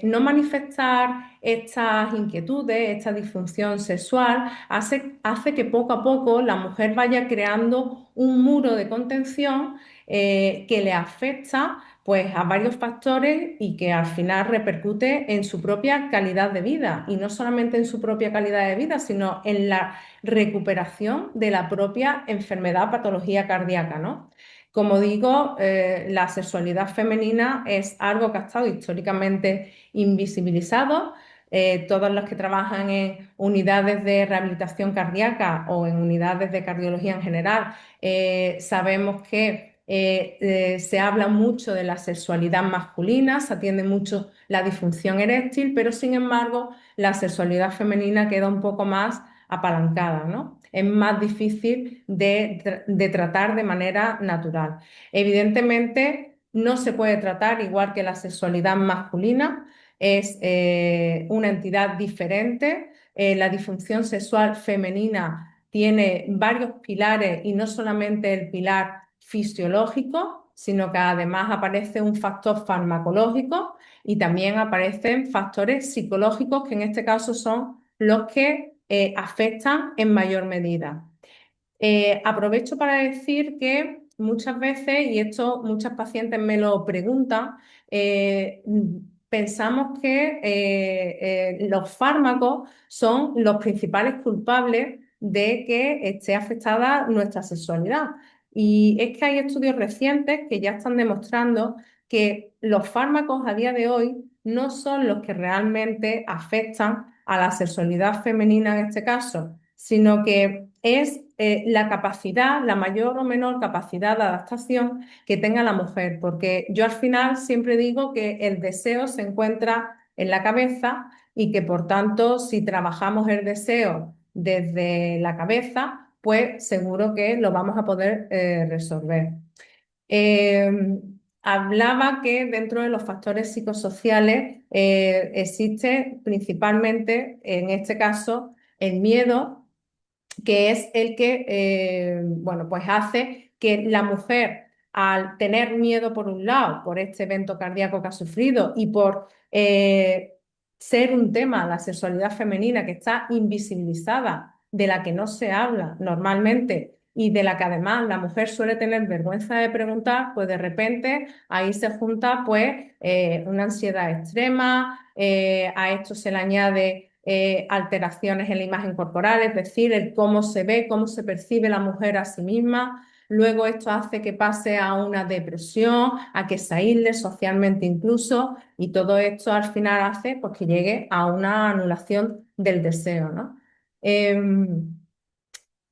No manifestar estas inquietudes, esta disfunción sexual, hace que poco a poco la mujer vaya creando un muro de contención que le afecta pues a varios factores, y que al final repercute en su propia calidad de vida, y no solamente en su propia calidad de vida, sino en la recuperación de la propia enfermedad, patología cardíaca, ¿no? Como digo, la sexualidad femenina es algo que ha estado históricamente invisibilizado. Todos los que trabajan en unidades de rehabilitación cardíaca o en unidades de cardiología en general, sabemos que se habla mucho de la sexualidad masculina, se atiende mucho la disfunción eréctil, pero sin embargo la sexualidad femenina queda un poco más apalancada, ¿no? Es más difícil de tratar de manera natural. Evidentemente no se puede tratar igual que la sexualidad masculina, es una entidad diferente. La disfunción sexual femenina tiene varios pilares, y no solamente el pilar fisiológico, sino que además aparece un factor farmacológico, y también aparecen factores psicológicos, que en este caso son los que afectan en mayor medida. Aprovecho para decir que muchas veces, y esto muchas pacientes me lo preguntan, pensamos que los fármacos son los principales culpables de que esté afectada nuestra sexualidad. Y es que hay estudios recientes que ya están demostrando que los fármacos a día de hoy no son los que realmente afectan a la sexualidad femenina en este caso, sino que es la capacidad, la mayor o menor capacidad de adaptación que tenga la mujer, porque yo al final siempre digo que el deseo se encuentra en la cabeza y que por tanto si trabajamos el deseo desde la cabeza, pues seguro que lo vamos a poder resolver. Eh, Hablaba que dentro de los factores psicosociales existe principalmente, en este caso, el miedo, que es el que, bueno, pues hace que la mujer, al tener miedo por un lado, por este evento cardíaco que ha sufrido y por ser un tema, la sexualidad femenina, que está invisibilizada, de la que no se habla normalmente y de la que además la mujer suele tener vergüenza de preguntar, pues de repente ahí se junta pues una ansiedad extrema, a esto se le añade alteraciones en la imagen corporal, es decir, el cómo se ve, cómo se percibe la mujer a sí misma. Luego esto hace que pase a una depresión, a que se aísle socialmente incluso, y todo esto al final hace pues, que llegue a una anulación del deseo, ¿no?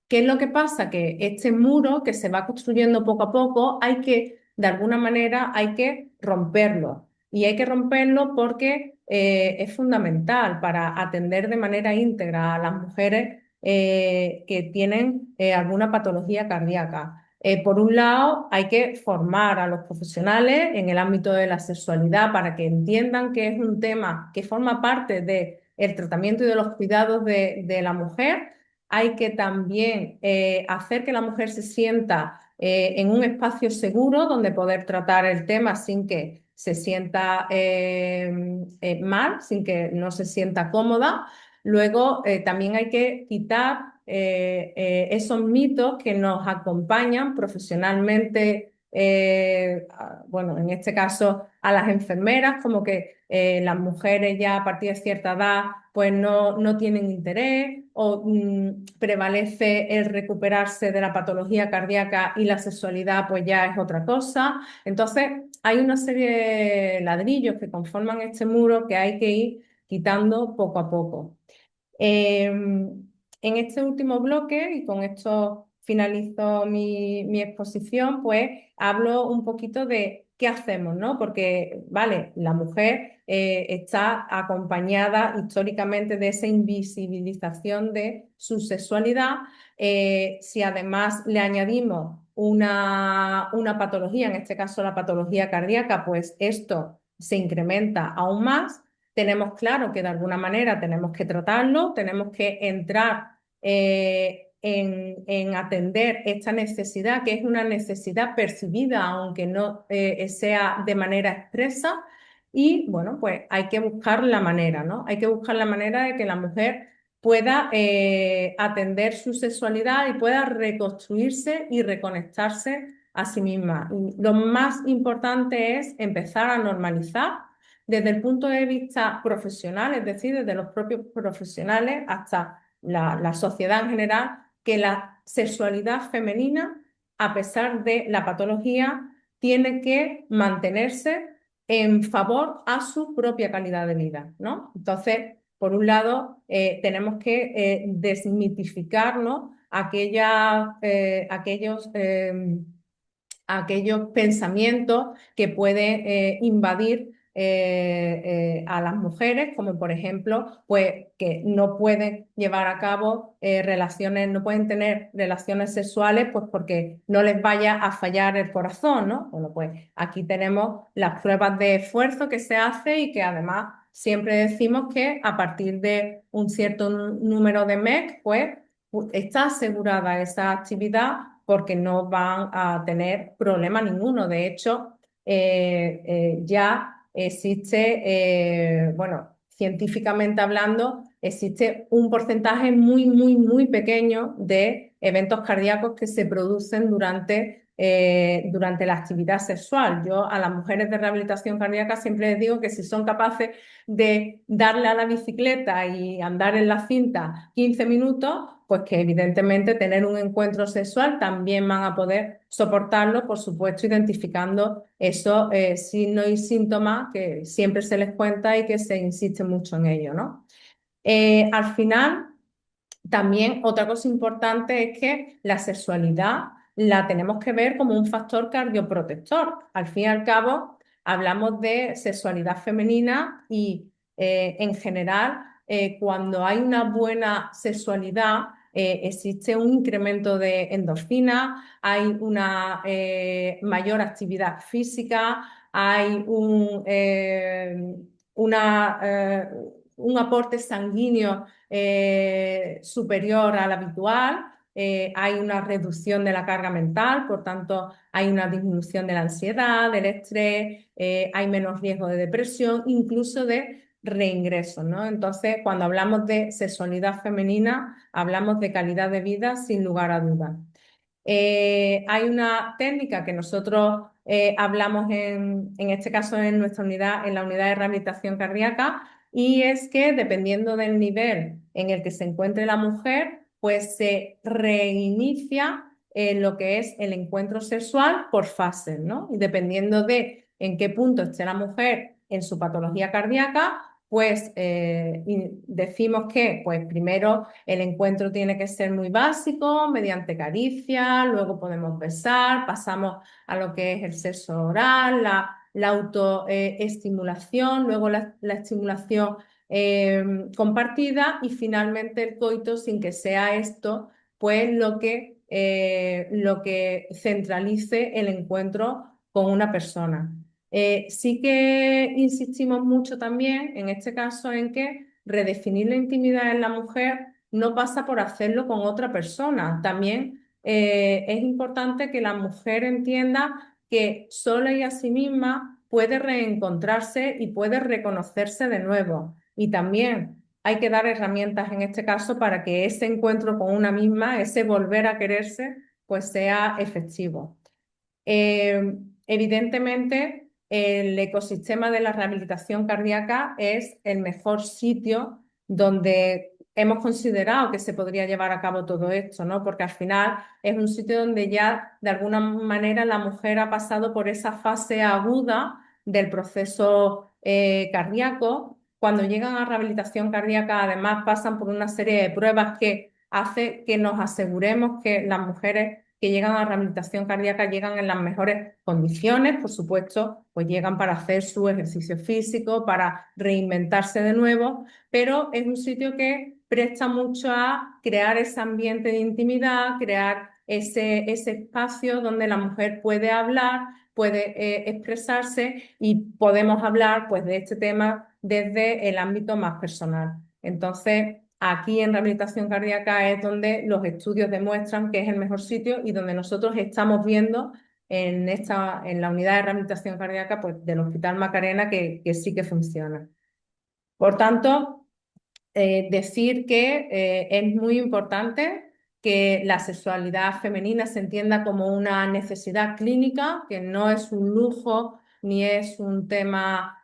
¿Qué es lo que pasa? Que este muro que se va construyendo poco a poco, hay que, de alguna manera, hay que romperlo. Y hay que romperlo porque es fundamental para atender de manera íntegra a las mujeres que tienen alguna patología cardíaca. Por un lado, hay que formar a los profesionales en el ámbito de la sexualidad para que entiendan que es un tema que forma parte del tratamiento y de los cuidados de la mujer. Hay que también hacer que la mujer se sienta en un espacio seguro donde poder tratar el tema sin que se sienta mal, sin que no se sienta cómoda. Luego también hay que quitar esos mitos que nos acompañan profesionalmente, bueno, en este caso a las enfermeras, como que las mujeres ya a partir de cierta edad pues no tienen interés o prevalece el recuperarse de la patología cardíaca y la sexualidad pues ya es otra cosa. Entonces hay una serie de ladrillos que conforman este muro que hay que ir quitando poco a poco. En este último bloque, y con esto finalizo mi exposición, pues hablo un poquito de qué hacemos, ¿no? Porque, vale, la mujer está acompañada históricamente de esa invisibilización de su sexualidad. Si además le añadimos una patología, en este caso la patología cardíaca, pues esto se incrementa aún más. Tenemos claro que de alguna manera tenemos que tratarlo, tenemos que entrar en atender esta necesidad, que es una necesidad percibida, aunque no sea de manera expresa. Y bueno, pues hay que buscar la manera, ¿no? Hay que buscar la manera de que la mujer pueda atender su sexualidad y pueda reconstruirse y reconectarse a sí misma. Y lo más importante es empezar a normalizar desde el punto de vista profesional, es decir, desde los propios profesionales hasta la sociedad en general, que la sexualidad femenina, a pesar de la patología, tiene que mantenerse en favor a su propia calidad de vida, ¿no? Entonces, por un lado, tenemos que desmitificar, ¿no? Aquellos pensamientos que pueden invadir a las mujeres, como por ejemplo, pues que no pueden llevar a cabo relaciones, no pueden tener relaciones sexuales, pues porque no les vaya a fallar el corazón, ¿no? Bueno, pues aquí tenemos las pruebas de esfuerzo que se hace y que además siempre decimos que a partir de un cierto número de MEC, pues está asegurada esa actividad porque no van a tener problema ninguno. De hecho, ya existe, bueno, científicamente hablando, existe un porcentaje muy, muy, muy pequeño de eventos cardíacos que se producen durante la actividad sexual. Yo a las mujeres de rehabilitación cardíaca siempre les digo que si son capaces de darle a la bicicleta y andar en la cinta 15 minutos, pues que evidentemente tener un encuentro sexual también van a poder soportarlo, por supuesto, identificando esos signos y síntomas que siempre se les cuenta y que se insiste mucho en ello, ¿no? Al final, También otra cosa importante es que la sexualidad la tenemos que ver como un factor cardioprotector. Al fin y al cabo, hablamos de sexualidad femenina y en general, cuando hay una buena sexualidad, existe un incremento de endorfina, hay una mayor actividad física, hay una, un aporte sanguíneo superior al habitual, hay una reducción de la carga mental, por tanto hay una disminución de la ansiedad, del estrés, hay menos riesgo de depresión, incluso de reingreso, ¿no? Entonces, cuando hablamos de sexualidad femenina, hablamos de calidad de vida sin lugar a dudas. Hay una técnica que nosotros hablamos en este caso en nuestra unidad, en la unidad de rehabilitación cardíaca, y es que dependiendo del nivel en el que se encuentre la mujer, pues se reinicia lo que es el encuentro sexual por fases, ¿no? Y dependiendo de en qué punto esté la mujer en su patología cardíaca, pues decimos que pues primero el encuentro tiene que ser muy básico, mediante caricia, luego podemos besar, pasamos a lo que es el sexo oral, la autoestimulación, luego la estimulación compartida y finalmente el coito sin que sea esto pues lo que centralice el encuentro con una persona. Sí que insistimos mucho también, en este caso, en que redefinir la intimidad en la mujer no pasa por hacerlo con otra persona. También es importante que la mujer entienda que sola y a sí misma puede reencontrarse y puede reconocerse de nuevo. Y también hay que dar herramientas en este caso para que ese encuentro con una misma, ese volver a quererse, pues sea efectivo. Evidentemente, el ecosistema de la rehabilitación cardíaca es el mejor sitio donde hemos considerado que se podría llevar a cabo todo esto, ¿no? Porque al final es un sitio donde ya de alguna manera la mujer ha pasado por esa fase aguda del proceso cardíaco. Cuando llegan a rehabilitación cardíaca, además pasan por una serie de pruebas que hace que nos aseguremos que las mujeres que llegan a rehabilitación cardíaca llegan en las mejores condiciones, por supuesto, pues llegan para hacer su ejercicio físico, para reinventarse de nuevo, pero es un sitio que presta mucho a crear ese ambiente de intimidad, crear ese espacio donde la mujer puede hablar, puede expresarse y podemos hablar pues de este tema desde el ámbito más personal. Entonces, aquí en rehabilitación cardíaca es donde los estudios demuestran que es el mejor sitio y donde nosotros estamos viendo en la unidad de rehabilitación cardíaca pues, del Hospital Macarena que sí que funciona. Por tanto, decir que es muy importante que la sexualidad femenina se entienda como una necesidad clínica, que no es un lujo ni es un tema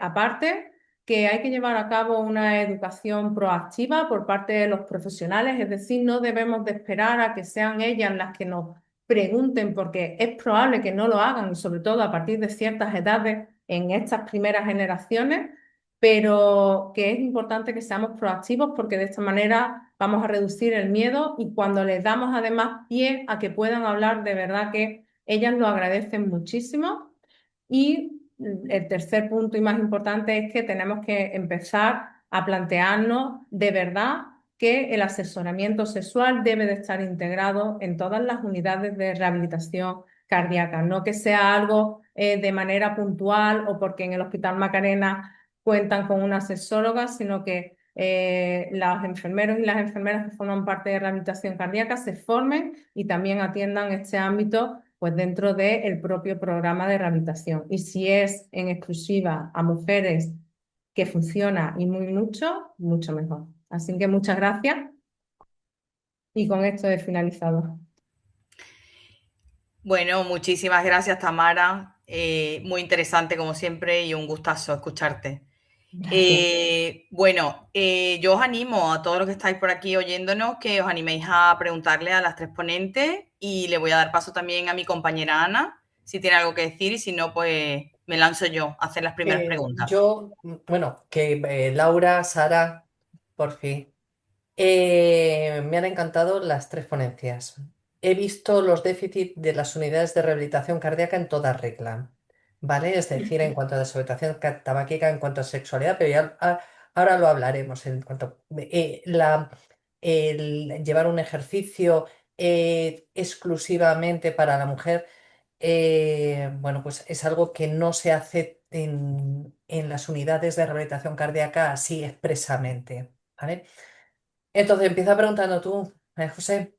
aparte, que hay que llevar a cabo una educación proactiva por parte de los profesionales, es decir, no debemos de esperar a que sean ellas las que nos pregunten, porque es probable que no lo hagan, sobre todo a partir de ciertas edades en estas primeras generaciones, pero que es importante que seamos proactivos porque de esta manera vamos a reducir el miedo y cuando les damos además pie a que puedan hablar, de verdad que ellas lo agradecen muchísimo. Y el tercer punto y más importante es que tenemos que empezar a plantearnos de verdad que el asesoramiento sexual debe de estar integrado en todas las unidades de rehabilitación cardíaca, no que sea algo de manera puntual o porque en el Hospital Macarena cuentan con una sexóloga, sino que los enfermeros y las enfermeras que forman parte de rehabilitación cardíaca se formen y también atiendan este ámbito pues dentro del propio programa de rehabilitación. Y si es en exclusiva a mujeres que funciona y muy mucho, mucho mejor. Así que muchas gracias y con esto he finalizado. Bueno, muchísimas gracias, Tamara. Muy interesante como siempre y un gustazo escucharte. Gracias. Yo os animo a todos los que estáis por aquí oyéndonos que os animéis a preguntarle a las tres ponentes y le voy a dar paso también a mi compañera Ana, si tiene algo que decir y si no, pues me lanzo yo a hacer las primeras preguntas. Bueno, que Laura, Sara, por fin. Me han encantado las tres ponencias. He visto los déficits de las unidades de rehabilitación cardíaca en toda regla, ¿vale? Es decir, en cuanto a deshabitación tabáquica, en cuanto a sexualidad, pero ya ahora lo hablaremos. En cuanto a el llevar un ejercicio exclusivamente para la mujer, bueno, pues es algo que no se hace en las unidades de rehabilitación cardíaca así expresamente, ¿vale? Entonces empieza preguntando tú, María José.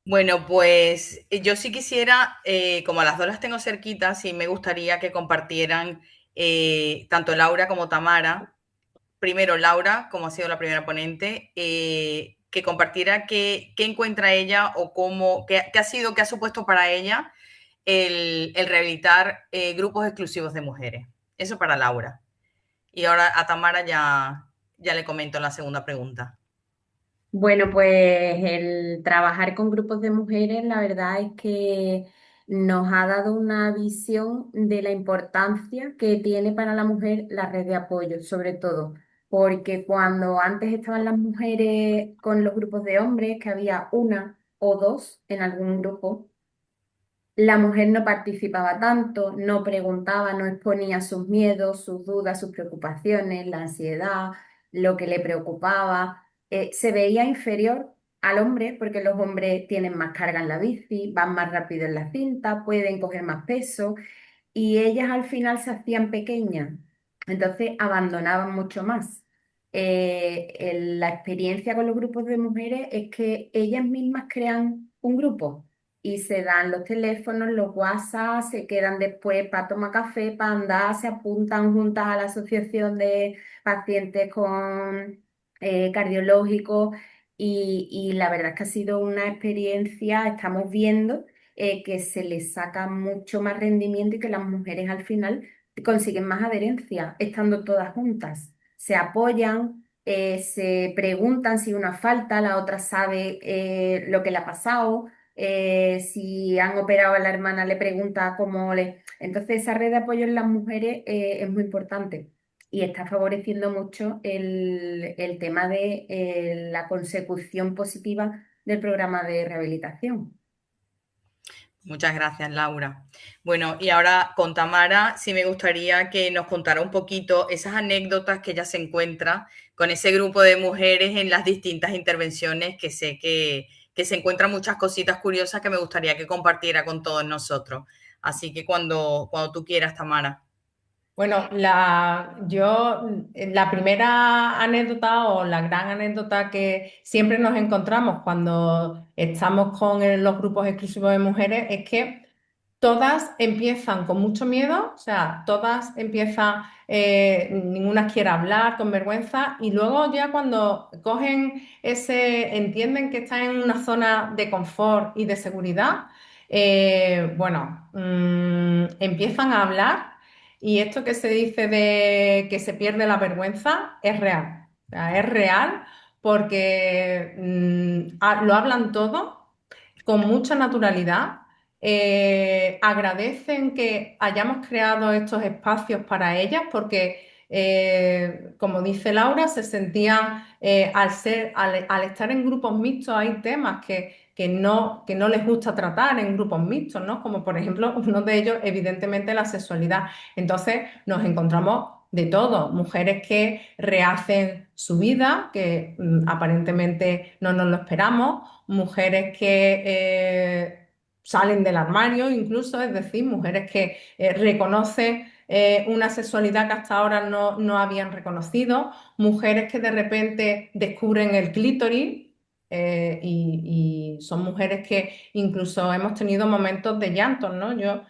Bueno, pues yo sí quisiera, como a las dos las tengo cerquitas, sí me gustaría que compartieran tanto Laura como Tamara. Primero, Laura, como ha sido la primera ponente, que compartiera qué encuentra ella o cómo, qué ha sido, qué ha supuesto para ella el rehabilitar grupos exclusivos de mujeres. Eso para Laura. Y ahora a Tamara ya le comento la segunda pregunta. Bueno, pues el trabajar con grupos de mujeres, la verdad es que nos ha dado una visión de la importancia que tiene para la mujer la red de apoyo, sobre todo, porque cuando antes estaban las mujeres con los grupos de hombres, que había una o dos en algún grupo, la mujer no participaba tanto, no preguntaba, no exponía sus miedos, sus dudas, sus preocupaciones, la ansiedad, lo que le preocupaba. Se veía inferior al hombre porque los hombres tienen más carga en la bici, van más rápido en la cinta, pueden coger más peso y ellas al final se hacían pequeñas, entonces abandonaban mucho más. La experiencia con los grupos de mujeres es que ellas mismas crean un grupo y se dan los teléfonos, los WhatsApp, se quedan después para tomar café, para andar, se apuntan juntas a la asociación de pacientes con cardiológicos y la verdad es que ha sido una experiencia, estamos viendo que se les saca mucho más rendimiento y que las mujeres al final consiguen más adherencia estando todas juntas. Se apoyan, se preguntan si una falta, la otra sabe lo que le ha pasado. Si han operado a la hermana, le pregunta cómo le... Entonces, esa red de apoyo en las mujeres es muy importante y está favoreciendo mucho el tema de la consecución positiva del programa de rehabilitación. Muchas gracias, Laura. Bueno, y ahora con Tamara, sí me gustaría que nos contara un poquito esas anécdotas que ella se encuentra con ese grupo de mujeres en las distintas intervenciones, que sé que se encuentran muchas cositas curiosas que me gustaría que compartiera con todos nosotros. Así que cuando tú quieras, Tamara. Bueno, la primera anécdota o la gran anécdota que siempre nos encontramos cuando estamos con los grupos exclusivos de mujeres es que todas empiezan con mucho miedo, o sea, todas empiezan, ninguna quiere hablar con vergüenza y luego ya cuando cogen entienden que están en una zona de confort y de seguridad, bueno, empiezan a hablar y esto que se dice de que se pierde la vergüenza es real. O sea, es real porque lo hablan todo con mucha naturalidad. Agradecen que hayamos creado estos espacios para ellas porque, como dice Laura, se sentían, al estar en grupos mixtos, hay temas que no les gusta tratar en grupos mixtos, ¿no? Como por ejemplo, uno de ellos, evidentemente, la sexualidad. Entonces, nos encontramos de todo, mujeres que rehacen su vida, que aparentemente no nos lo esperamos, mujeres que salen del armario incluso, es decir, mujeres que reconocen una sexualidad que hasta ahora no habían reconocido, mujeres que de repente descubren el clítoris. Y son mujeres que incluso hemos tenido momentos de llanto, ¿no? Yo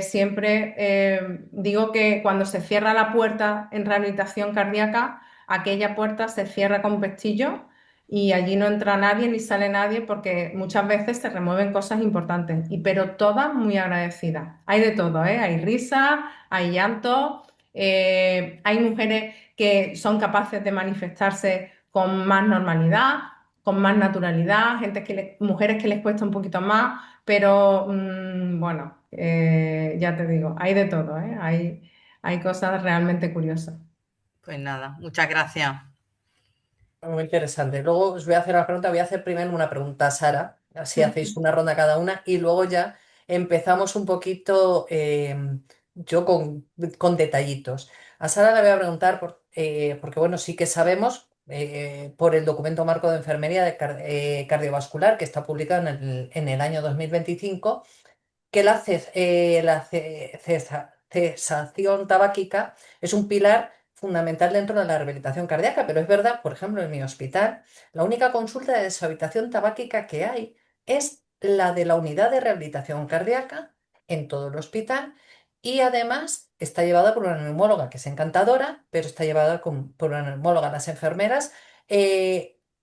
siempre digo que cuando se cierra la puerta en rehabilitación cardíaca, aquella puerta se cierra con pestillo y allí no entra nadie ni sale nadie porque muchas veces se remueven cosas importantes, pero todas muy agradecidas. Hay de todo, ¿eh? Hay risas, hay llanto, hay mujeres que son capaces de manifestarse con más normalidad, con más naturalidad, mujeres que les cuesta un poquito más, pero bueno, ya te digo, hay de todo, ¿eh? Hay cosas realmente curiosas. Pues nada, muchas gracias. Muy interesante. Luego os voy a hacer una pregunta. Voy a hacer primero una pregunta a Sara, así hacéis una ronda cada una y luego ya empezamos un poquito yo con detallitos. A Sara le voy a preguntar, porque bueno, sí que sabemos por el documento marco de enfermería cardiovascular que está publicado en el año 2025 que la cesación tabáquica es un pilar fundamental dentro de la rehabilitación cardíaca, pero es verdad, por ejemplo, en mi hospital, la única consulta de deshabitación tabáquica que hay es la de la unidad de rehabilitación cardíaca en todo el hospital y además está llevada por una neumóloga que es encantadora, pero está llevada por una neumóloga. Las enfermeras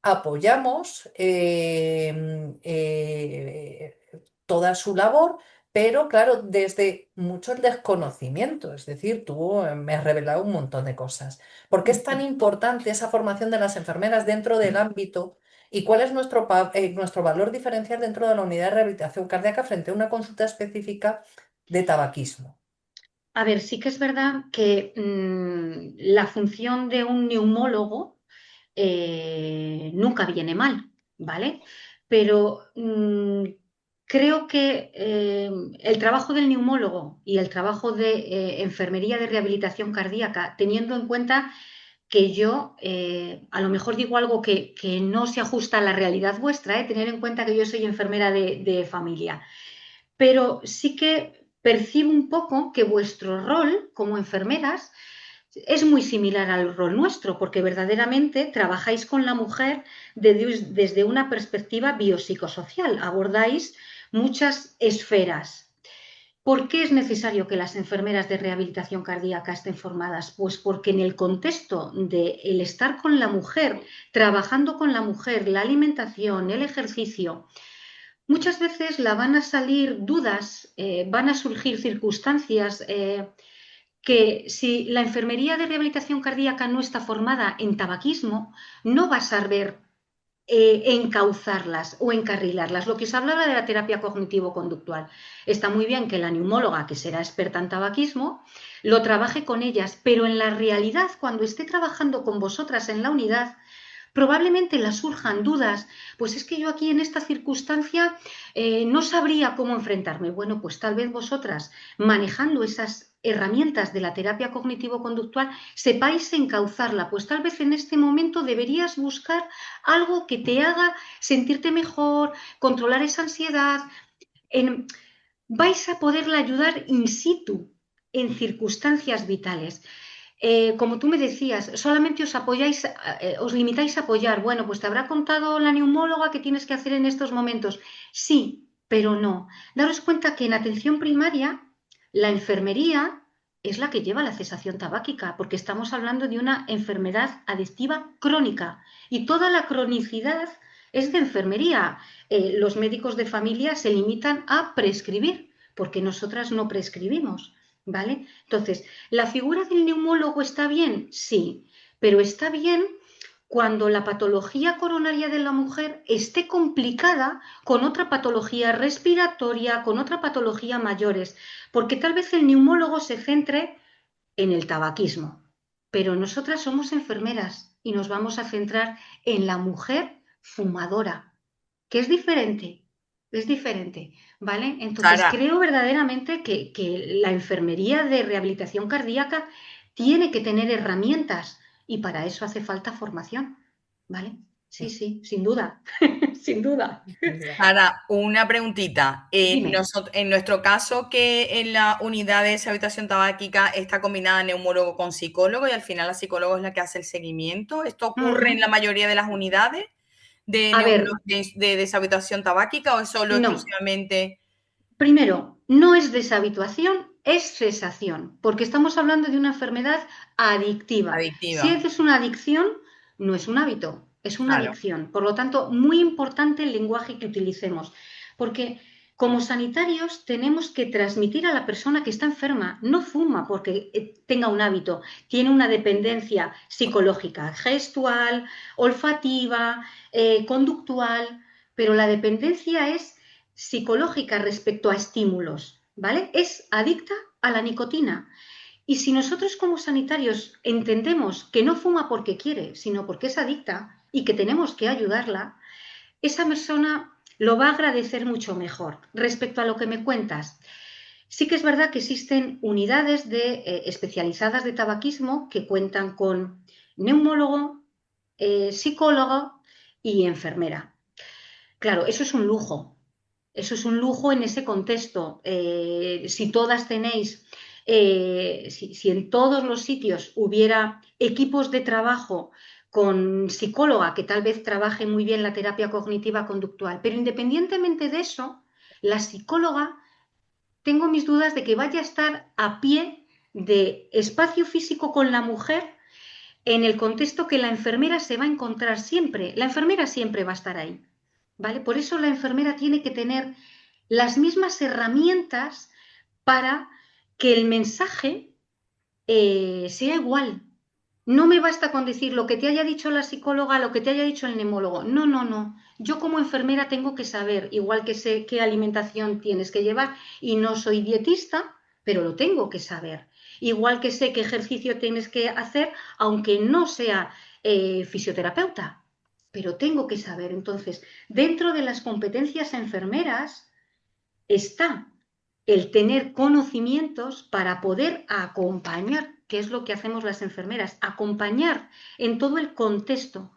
apoyamos toda su labor, pero claro, desde mucho el desconocimiento, es decir, tú me has revelado un montón de cosas. ¿Por qué es tan importante esa formación de las enfermeras dentro del ámbito y cuál es nuestro valor diferencial dentro de la unidad de rehabilitación cardíaca frente a una consulta específica de tabaquismo? A ver, sí que es verdad que la función de un neumólogo nunca viene mal, ¿vale? Pero creo que el trabajo del neumólogo y el trabajo de enfermería de rehabilitación cardíaca, teniendo en cuenta que yo a lo mejor digo algo que no se ajusta a la realidad vuestra, tener en cuenta que yo soy enfermera de familia, pero sí que percibo un poco que vuestro rol como enfermeras es muy similar al rol nuestro, porque verdaderamente trabajáis con la mujer desde una perspectiva biopsicosocial, abordáis muchas esferas. ¿Por qué es necesario que las enfermeras de rehabilitación cardíaca estén formadas? Pues porque en el contexto de el estar con la mujer, trabajando con la mujer, la alimentación, el ejercicio, muchas veces la van a salir dudas, van a surgir circunstancias que si la enfermería de rehabilitación cardíaca no está formada en tabaquismo, no va a saber encauzarlas o encarrilarlas. Lo que se hablaba de la terapia cognitivo-conductual. Está muy bien que la neumóloga, que será experta en tabaquismo, lo trabaje con ellas, pero en la realidad, cuando esté trabajando con vosotras en la unidad, probablemente le surjan dudas, pues es que yo aquí en esta circunstancia no sabría cómo enfrentarme. Bueno, pues tal vez vosotras, manejando esas herramientas de la terapia cognitivo-conductual, sepáis encauzarla, pues tal vez en este momento deberías buscar algo que te haga sentirte mejor, controlar esa ansiedad. En, vais a poderla ayudar in situ en circunstancias vitales. Como tú me decías, solamente os apoyáis, os limitáis a apoyar. Bueno, pues te habrá contado la neumóloga qué tienes que hacer en estos momentos. Sí, pero no. Daros cuenta que en atención primaria la enfermería es la que lleva la cesación tabáquica, porque estamos hablando de una enfermedad adictiva crónica y toda la cronicidad es de enfermería. Los médicos de familia se limitan a prescribir, porque nosotras no prescribimos, ¿vale? Entonces, ¿la figura del neumólogo está bien? Sí, pero está bien cuando la patología coronaria de la mujer esté complicada con otra patología respiratoria, con otra patología mayores, porque tal vez el neumólogo se centre en el tabaquismo, pero nosotras somos enfermeras y nos vamos a centrar en la mujer fumadora, que es diferente, ¿vale? Entonces Sara, creo verdaderamente que la enfermería de rehabilitación cardíaca tiene que tener herramientas y para eso hace falta formación, ¿vale? Sí, sí, sin duda, sin duda. Sara, una preguntita. Dime. En nuestro caso, que en la unidad de deshabitación tabáquica está combinada neumólogo con psicólogo y al final la psicóloga es la que hace el seguimiento. ¿Esto ocurre en Ujú. la mayoría de las unidades de, A ver, de deshabitación tabáquica o es solo no. exclusivamente Primero, no es deshabituación, es cesación, porque estamos hablando de una enfermedad adictiva. Si adictiva? es una adicción, no es un hábito, es una Claro, adicción. Por lo tanto, muy importante el lenguaje que utilicemos, porque como sanitarios tenemos que transmitir a la persona que está enferma, no fuma porque tenga un hábito, tiene una dependencia psicológica, gestual, olfativa, conductual, pero la dependencia es psicológica respecto a estímulos, ¿vale? Es adicta a la nicotina. Y si nosotros como sanitarios entendemos que no fuma porque quiere, sino porque es adicta, y que tenemos que ayudarla, esa persona lo va a agradecer mucho mejor. Respecto a lo que me cuentas, sí que es verdad que existen unidades especializadas de tabaquismo que cuentan con neumólogo, psicólogo y enfermera. Claro, eso es un lujo. Eso es un lujo en ese contexto. Si todas tenéis, si en todos los sitios hubiera equipos de trabajo con psicóloga que tal vez trabaje muy bien la terapia cognitiva conductual, pero independientemente de eso, la psicóloga, tengo mis dudas de que vaya a estar a pie de espacio físico con la mujer en el contexto que la enfermera se va a encontrar siempre. La enfermera siempre va a estar ahí, ¿vale? Por eso la enfermera tiene que tener las mismas herramientas para que el mensaje sea igual. No me basta con decir lo que te haya dicho la psicóloga, lo que te haya dicho el neumólogo. No, no, no. Yo como enfermera tengo que saber, igual que sé qué alimentación tienes que llevar y no soy dietista, pero lo tengo que saber. Igual que sé qué ejercicio tienes que hacer, aunque no sea fisioterapeuta, pero tengo que saber. Entonces, dentro de las competencias enfermeras está el tener conocimientos para poder acompañar, que es lo que hacemos las enfermeras, acompañar en todo el contexto,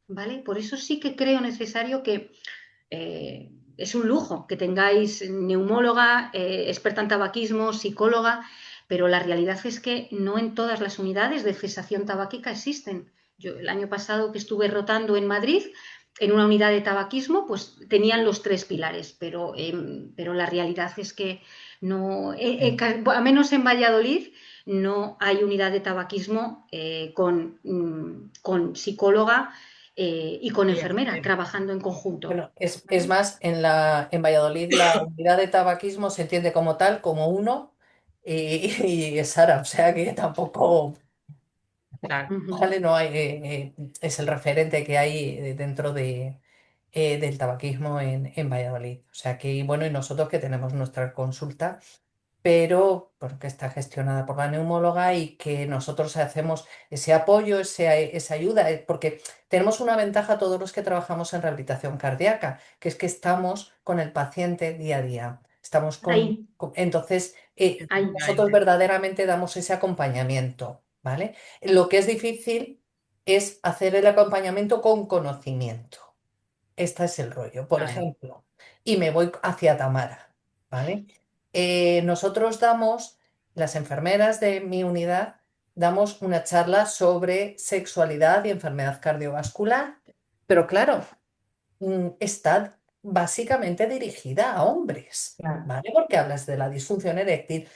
¿vale? Por eso sí que creo necesario que es un lujo que tengáis neumóloga, experta en tabaquismo, psicóloga, pero la realidad es que no en todas las unidades de cesación tabáquica existen. Yo el año pasado que estuve rotando en Madrid, en una unidad de tabaquismo, pues tenían los tres pilares, pero la realidad es que no, a menos en Valladolid, no hay unidad de tabaquismo con psicóloga y con Y enfermera enfermera. trabajando en conjunto. Bueno, es ¿Vale? más, en Valladolid la unidad de tabaquismo se entiende como tal, como uno, y es Sara, o sea que tampoco, Claro. Ujú. ¿vale? No hay, es el referente que hay dentro del tabaquismo en Valladolid. O sea que, bueno, y nosotros que tenemos nuestra consulta, pero porque está gestionada por la neumóloga y que nosotros hacemos ese apoyo, esa ayuda, porque tenemos una ventaja todos los que trabajamos en rehabilitación cardíaca, que es que estamos con el paciente día a día. Estamos Ahí, entonces, ahí. nosotros Efectivamente. verdaderamente damos ese acompañamiento, ¿vale? Lo que es difícil es hacer el acompañamiento con conocimiento. Este es el rollo, por Claro. ejemplo, y me voy hacia Tamara, ¿vale? Nosotros damos, las enfermeras de mi unidad, damos una charla sobre sexualidad y enfermedad cardiovascular, pero claro, está básicamente dirigida a hombres, Claro. ¿vale? Porque hablas de la disfunción eréctil,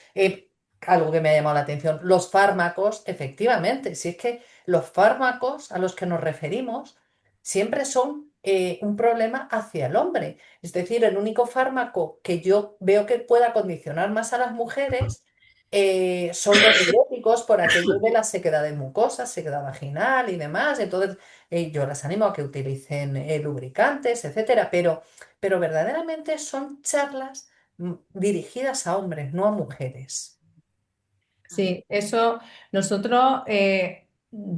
algo que me ha llamado la atención, los fármacos, efectivamente, si es que los fármacos a los que nos referimos siempre son un problema hacia el hombre. Es decir, el único fármaco que yo veo que pueda condicionar más a las mujeres son los diuréticos por aquello de la sequedad de mucosa, sequedad vaginal y demás. Entonces, yo las animo a que utilicen lubricantes, etcétera, pero verdaderamente son charlas dirigidas a hombres, no a mujeres. Sí, eso nosotros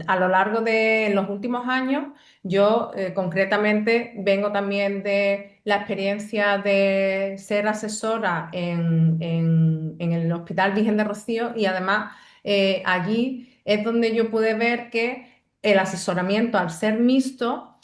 a lo largo de los últimos años, yo concretamente vengo también de la experiencia de ser asesora en el Hospital Virgen de Rocío y además allí es donde yo pude ver que el asesoramiento al ser mixto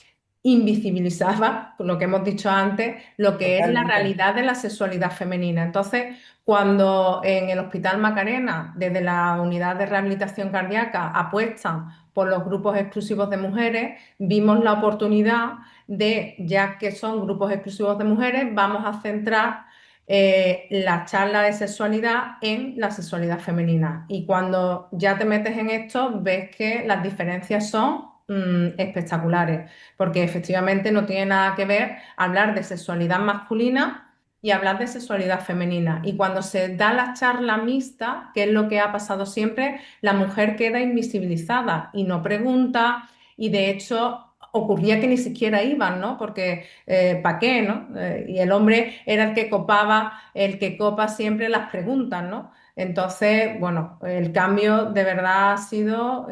invisibilizaba, por lo que hemos dicho antes, lo que es la Totalmente. realidad de la sexualidad femenina. Entonces, cuando en el Hospital Macarena, desde la unidad de rehabilitación cardíaca, apuestan por los grupos exclusivos de mujeres, vimos la oportunidad de, ya que son grupos exclusivos de mujeres, vamos a centrar la charla de sexualidad en la sexualidad femenina. Y cuando ya te metes en esto, ves que las diferencias son espectaculares, porque efectivamente no tiene nada que ver hablar de sexualidad masculina y hablar de sexualidad femenina. Y cuando se da la charla mixta, que es lo que ha pasado siempre, la mujer queda invisibilizada y no pregunta y de hecho ocurría que ni siquiera iban, ¿no? Porque ¿para qué, no? Y el hombre era el que copaba, el que copa siempre las preguntas, ¿no? Entonces, bueno, el cambio de verdad ha sido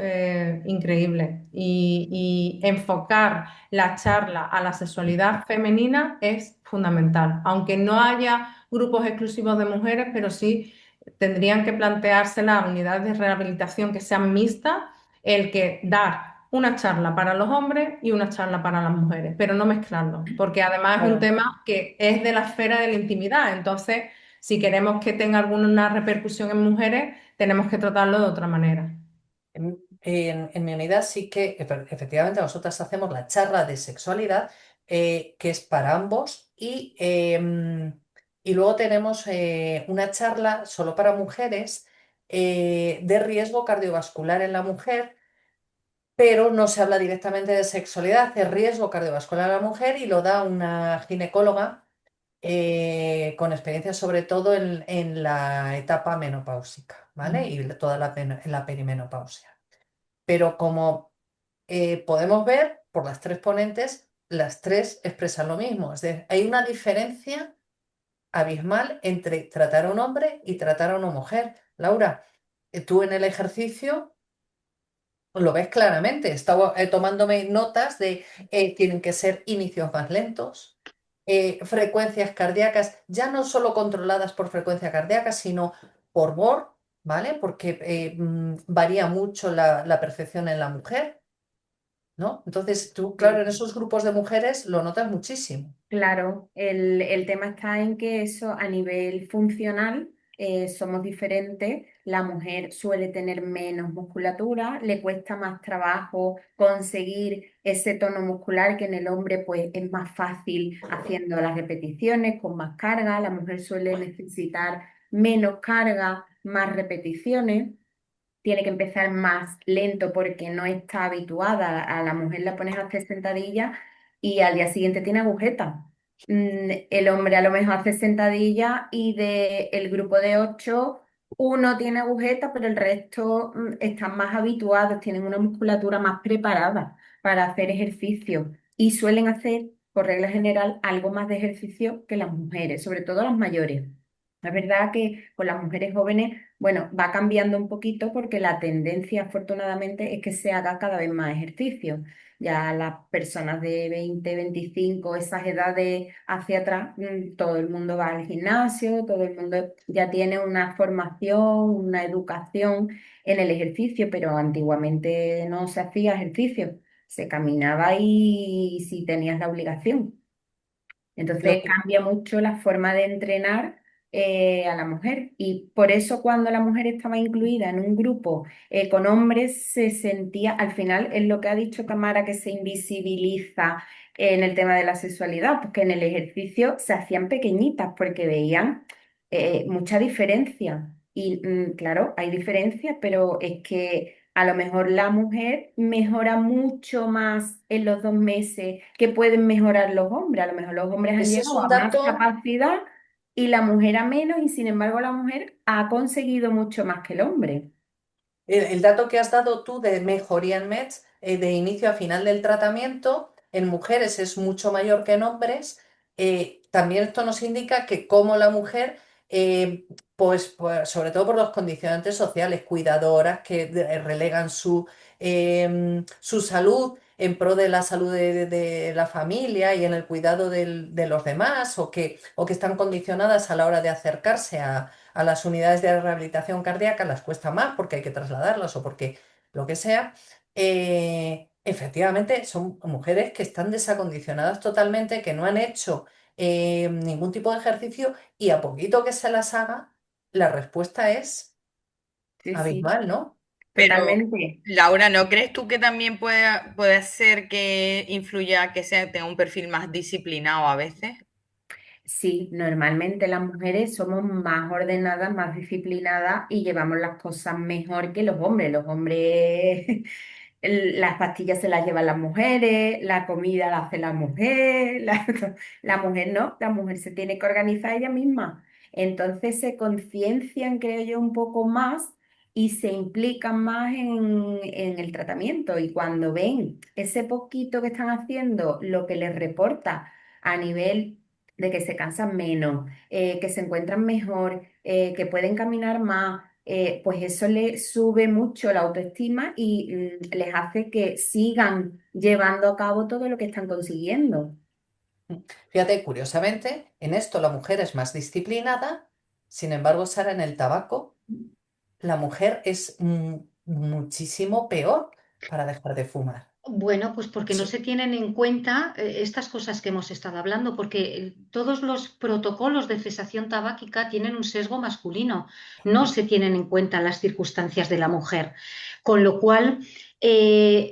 increíble y enfocar la charla a la sexualidad femenina es fundamental, aunque no haya grupos exclusivos de mujeres, pero sí tendrían que plantearse las unidades de rehabilitación que sean mixtas, el que dar una charla para los hombres y una charla para las mujeres, pero no mezclarlo, porque además es un Claro. tema que es de la esfera de la intimidad, entonces si queremos que tenga alguna repercusión en mujeres, tenemos que tratarlo de otra manera. En mi unidad sí que efectivamente nosotras hacemos la charla de sexualidad, que es para ambos, y luego tenemos una charla solo para mujeres, de riesgo cardiovascular en la mujer, pero no se habla directamente de sexualidad, de riesgo cardiovascular en la mujer, y lo da una ginecóloga, con experiencia sobre todo en la etapa menopáusica, ¿vale? Y toda la perimenopausia. Pero como podemos ver por las tres ponentes, las tres expresan lo mismo. Es decir, hay una diferencia abismal entre tratar a un hombre y tratar a una mujer. Laura, tú en el ejercicio lo ves claramente. Estaba tomándome notas de tienen que ser inicios más lentos, frecuencias cardíacas ya no solo controladas por frecuencia cardíaca, sino por BOR, ¿vale? Porque varía mucho la percepción en la mujer. ¿No? Entonces tú, claro, en esos grupos de mujeres lo notas muchísimo. Claro, el tema está en que eso a nivel funcional somos diferentes. La mujer suele tener menos musculatura, le cuesta más trabajo conseguir ese tono muscular que en el hombre pues es más fácil haciendo las repeticiones con más carga. La mujer suele necesitar menos carga, más repeticiones, tiene que empezar más lento porque no está habituada. A la mujer la pones a hacer sentadillas y al día siguiente tiene agujeta. El hombre a lo mejor hace sentadillas y del grupo de 8, uno tiene agujeta, pero el resto están más habituados, tienen una musculatura más preparada para hacer ejercicio y suelen hacer, por regla general, algo más de ejercicio que las mujeres, sobre todo las mayores. Es verdad que con las mujeres jóvenes, bueno, va cambiando un poquito porque la tendencia, afortunadamente, es que se haga cada vez más ejercicio. Ya las personas de 20, 25, esas edades hacia atrás, todo el mundo va al gimnasio, todo el mundo ya tiene una formación, una educación en el ejercicio, pero antiguamente no se hacía ejercicio, se caminaba y si tenías la obligación. Lo Entonces que, cambia mucho la forma de entrenar a la mujer y por eso cuando la mujer estaba incluida en un grupo con hombres se sentía, al final es lo que ha dicho Tamara, que se invisibiliza en el tema de la sexualidad, porque en el ejercicio se hacían pequeñitas porque veían mucha diferencia. Y claro, hay diferencias, pero es que a lo mejor la mujer mejora mucho más en los 2 meses que pueden mejorar los hombres. A lo mejor los hombres han ese es llegado un a más dato. capacidad y la mujer a menos, y sin embargo la mujer ha conseguido mucho más que el hombre. El dato que has dado tú de mejoría en METs, de inicio a final del tratamiento, en mujeres es mucho mayor que en hombres. También esto nos indica que como la mujer, pues, sobre todo por los condicionantes sociales, cuidadoras que relegan su salud en pro de la salud de la familia y en el cuidado de los demás, o que están condicionadas a la hora de acercarse a las unidades de rehabilitación cardíaca, las cuesta más porque hay que trasladarlas o porque lo que sea. Efectivamente son mujeres que están desacondicionadas totalmente, que no han hecho ningún tipo de ejercicio, y a poquito que se las haga, la respuesta es Sí, sí, abismal, ¿no? Pero, totalmente. Laura, ¿no crees tú que también puede ser que influya que tenga un perfil más disciplinado a veces? Sí, normalmente las mujeres somos más ordenadas, más disciplinadas y llevamos las cosas mejor que los hombres. Los hombres, las pastillas se las llevan las mujeres, la comida la hace la mujer, la mujer no, la mujer se tiene que organizar ella misma. Entonces se conciencian, creo yo, un poco más y se implican más en el tratamiento. Y cuando ven ese poquito que están haciendo, lo que les reporta a nivel de que se cansan menos, que se encuentran mejor, que pueden caminar más, pues eso les sube mucho la autoestima y les hace que sigan llevando a cabo todo lo que están consiguiendo. Fíjate, curiosamente, en esto la mujer es más disciplinada, sin embargo, Sara, en el tabaco, la mujer es muchísimo peor para dejar de fumar. Bueno, pues porque no Sí. se tienen en cuenta estas cosas que hemos estado hablando, porque todos los protocolos de cesación tabáquica tienen un sesgo masculino, no se tienen en cuenta las circunstancias de la mujer, con lo cual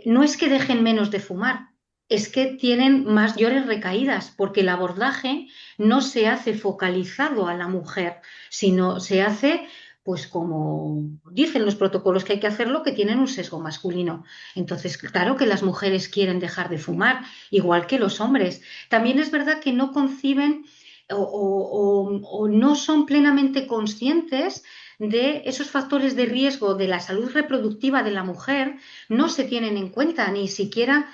no es que dejen menos de fumar, es que tienen mayores recaídas, porque el abordaje no se hace focalizado a la mujer, sino se hace, pues como dicen los protocolos que hay que hacerlo, que tienen un sesgo masculino. Entonces, claro que las mujeres quieren dejar de fumar, igual que los hombres. También es verdad que no conciben o no son plenamente conscientes de esos factores de riesgo de la salud reproductiva de la mujer, no se tienen en cuenta, ni siquiera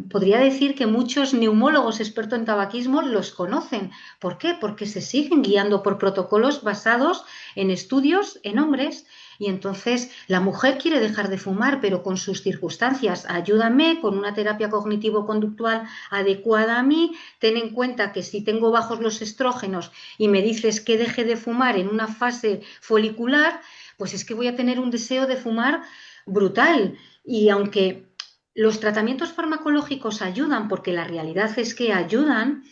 podría decir que muchos neumólogos expertos en tabaquismo los conocen. ¿Por qué? Porque se siguen guiando por protocolos basados en estudios en hombres. Y entonces la mujer quiere dejar de fumar, pero con sus circunstancias. Ayúdame con una terapia cognitivo-conductual adecuada a mí. Ten en cuenta que si tengo bajos los estrógenos y me dices que deje de fumar en una fase folicular, pues es que voy a tener un deseo de fumar brutal. Y aunque los tratamientos farmacológicos ayudan, porque la realidad es que ayudan,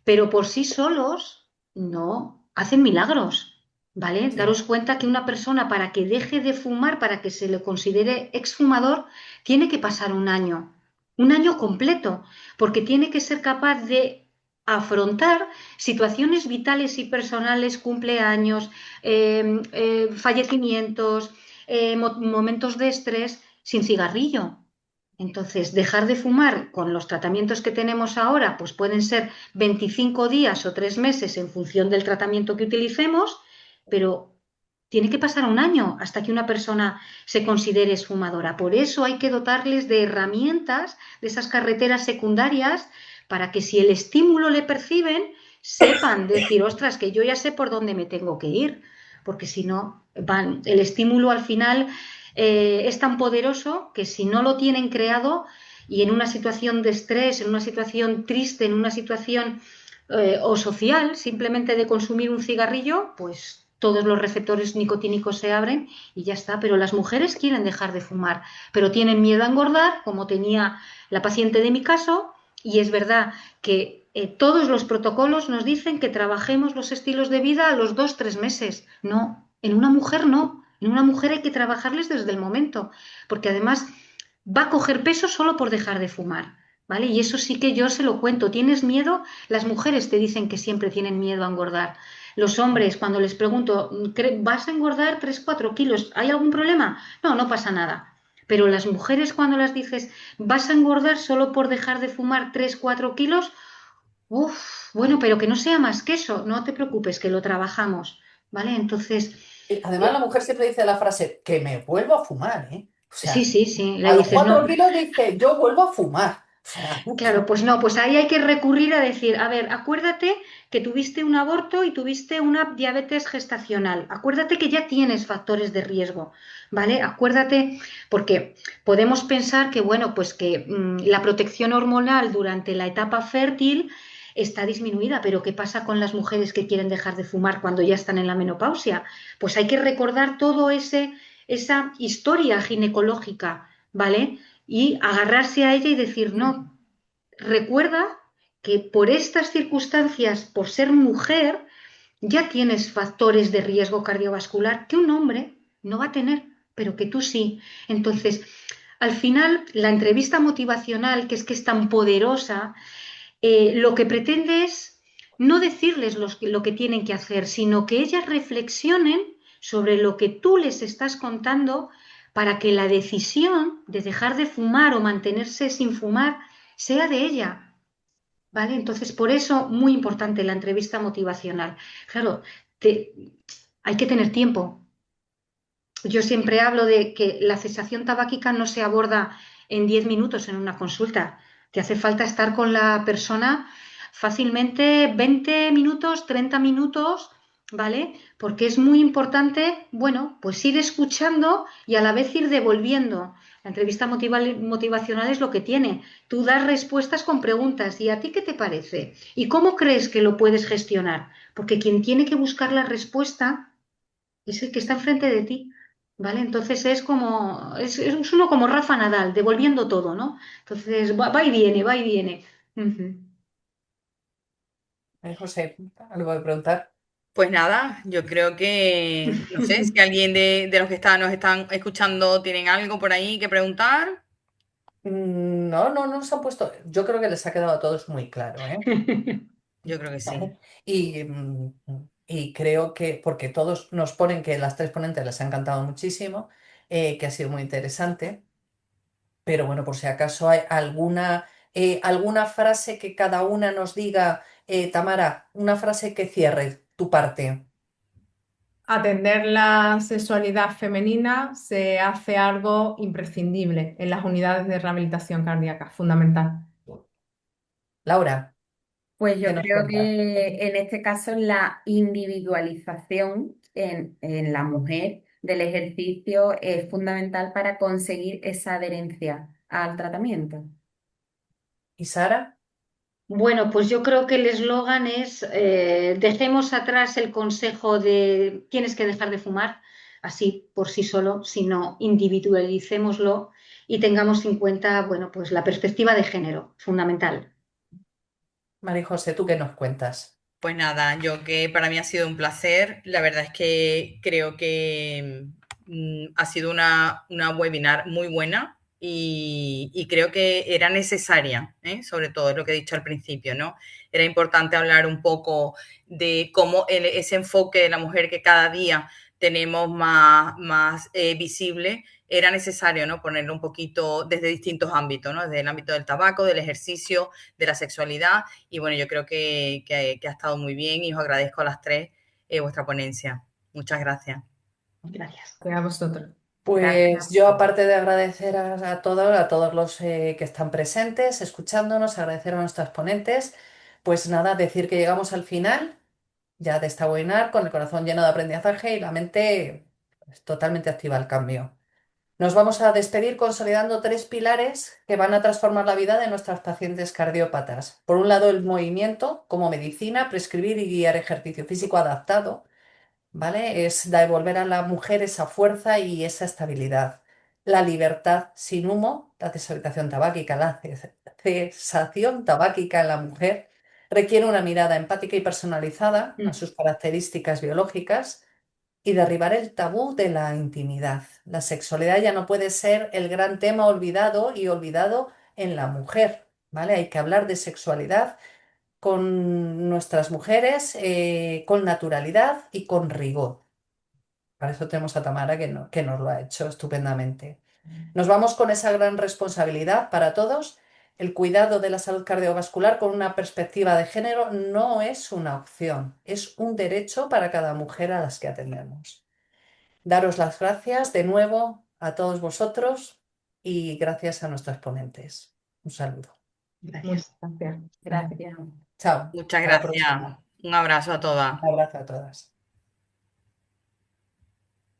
pero por sí solos no hacen milagros. ¿Vale? Sí. Daros cuenta que una persona para que deje de fumar, para que se le considere exfumador, tiene que pasar un año completo, porque tiene que ser capaz de afrontar situaciones vitales y personales, cumpleaños, fallecimientos, momentos de estrés sin cigarrillo. Entonces, dejar de fumar con los tratamientos que tenemos ahora, pues pueden ser 25 días o 3 meses en función del tratamiento que utilicemos, pero tiene que pasar un año hasta que una persona se considere esfumadora. Por eso hay que dotarles de herramientas, de esas carreteras secundarias, para que si el estímulo le perciben, sepan decir, ostras, que yo ya sé por dónde me tengo que ir, porque si no, el estímulo al final es tan poderoso que si no lo tienen creado y en una situación de estrés, en una situación triste, en una situación o social, simplemente de consumir un cigarrillo, pues todos los receptores nicotínicos se abren y ya está. Pero las mujeres quieren dejar de fumar, pero tienen miedo a engordar, como tenía la paciente de mi caso, y es verdad que todos los protocolos nos dicen que trabajemos los estilos de vida a los 2, 3 meses. No, en una mujer no. En una mujer hay que trabajarles desde el momento, porque además va a coger peso solo por dejar de fumar. ¿Vale? Y eso sí que yo se lo cuento. ¿Tienes miedo? Las mujeres te dicen que siempre tienen miedo a engordar. Los hombres, cuando les pregunto, ¿vas a engordar 3, 4 kilos? ¿Hay algún problema? No, no pasa nada. Pero las mujeres, cuando las dices, ¿vas a engordar solo por dejar de fumar 3, 4 kilos? Uf, bueno, pero que no sea más que eso. No te preocupes, que lo trabajamos. ¿Vale? Entonces, Y además, la eh, mujer siempre dice la frase, que me vuelvo a fumar, ¿eh? O sí, sea, sí, sí. Le a los dices, no. 4 kilos dice, yo vuelvo a fumar. O sea, Claro, pues no, pues ahí hay que recurrir a decir, a ver, acuérdate que tuviste un aborto y tuviste una diabetes gestacional. Acuérdate que ya tienes factores de riesgo, ¿vale? Acuérdate, porque podemos pensar que, bueno, pues que la protección hormonal durante la etapa fértil está disminuida, pero ¿qué pasa con las mujeres que quieren dejar de fumar cuando ya están en la menopausia? Pues hay que recordar todo esa historia ginecológica, ¿vale? Y agarrarse a ella y decir, no, recuerda que por estas circunstancias, por ser mujer, ya tienes factores de riesgo cardiovascular que un hombre no va a tener, pero que tú sí. Entonces, al final, la entrevista motivacional, que es tan poderosa, lo que pretende es no decirles lo que tienen que hacer, sino que ellas reflexionen sobre lo que tú les estás contando para que la decisión de dejar de fumar o mantenerse sin fumar sea de ella. ¿Vale? Entonces, por eso, muy importante la entrevista motivacional. Claro, te- hay que tener tiempo. Yo siempre hablo de que la cesación tabáquica no se aborda en 10 minutos en una consulta. Te hace falta estar con la persona fácilmente 20 minutos, 30 minutos, ¿vale? Porque es muy importante, bueno, pues ir escuchando y a la vez ir devolviendo. La entrevista motivacional es lo que tiene. Tú das respuestas con preguntas. ¿Y a ti qué te parece? ¿Y cómo crees que lo puedes gestionar? Porque quien tiene que buscar la respuesta es el que está enfrente de ti, ¿vale? Entonces es como, es uno como Rafa Nadal, devolviendo todo, ¿no? Entonces va y viene, va y viene. Ujú. José, ¿algo de preguntar? Pues nada, yo creo que, no sé, si alguien de los que nos están escuchando tienen algo por ahí que preguntar, No, no, no nos han puesto. Yo creo que les ha quedado a todos muy claro, ¿eh? yo creo que sí. ¿Vale? Y creo que, porque todos nos ponen que las tres ponentes les ha encantado muchísimo, que ha sido muy interesante, pero bueno, por si acaso hay alguna frase que cada una nos diga, Tamara, una frase que cierre tu parte. Atender la sexualidad femenina se hace algo imprescindible en las unidades de rehabilitación cardíaca, fundamental. Laura, Pues ¿qué yo nos creo cuentas? que en este caso la individualización en la mujer del ejercicio es fundamental para conseguir esa adherencia al tratamiento. ¿Y Sara? Bueno, pues yo creo que el eslogan es dejemos atrás el consejo de tienes que dejar de fumar, así por sí solo, sino individualicémoslo y tengamos en cuenta, bueno, pues la perspectiva de género, fundamental. María José, ¿tú qué nos cuentas? Pues nada, yo que para mí ha sido un placer. La verdad es que creo que ha sido una webinar muy buena y creo que era necesaria, ¿eh? Sobre todo es lo que he dicho al principio, ¿no? Era importante hablar un poco de cómo ese enfoque de la mujer que cada día tenemos más visible, era necesario, ¿no? Ponerlo un poquito desde distintos ámbitos, ¿no? Desde el ámbito del tabaco, del ejercicio, de la sexualidad y bueno, yo creo que ha estado muy bien y os agradezco a las tres vuestra ponencia. Muchas gracias. Gracias. A vosotros. Gracias a Pues yo, vosotros. aparte de agradecer a todos los que están presentes, escuchándonos, agradecer a nuestras ponentes, pues nada, decir que llegamos al final ya de esta webinar con el corazón lleno de aprendizaje y la mente pues, totalmente activa al cambio. Nos vamos a despedir consolidando tres pilares que van a transformar la vida de nuestras pacientes cardiópatas. Por un lado, el movimiento como medicina, prescribir y guiar ejercicio físico adaptado. ¿Vale? Es devolver a la mujer esa fuerza y esa estabilidad. La libertad sin humo, la deshabitación tabáquica, la cesación tabáquica en la mujer requiere una mirada empática y personalizada a Mm. sus características biológicas y derribar el tabú de la intimidad. La sexualidad ya no puede ser el gran tema olvidado y olvidado en la mujer, ¿vale? Hay que hablar de sexualidad con nuestras mujeres con naturalidad y con rigor. Para eso tenemos a Tamara que nos lo ha hecho estupendamente. Nos vamos con esa gran responsabilidad para todos. El cuidado de la salud cardiovascular con una perspectiva de género no es una opción, es un derecho para cada mujer a las que atendemos. Daros las gracias de nuevo a todos vosotros y gracias a nuestros ponentes. Un saludo. Muchas Gracias. gracias. Gracias. Chao. Muchas Hasta la gracias. próxima. Un abrazo a todas. Un abrazo a todas.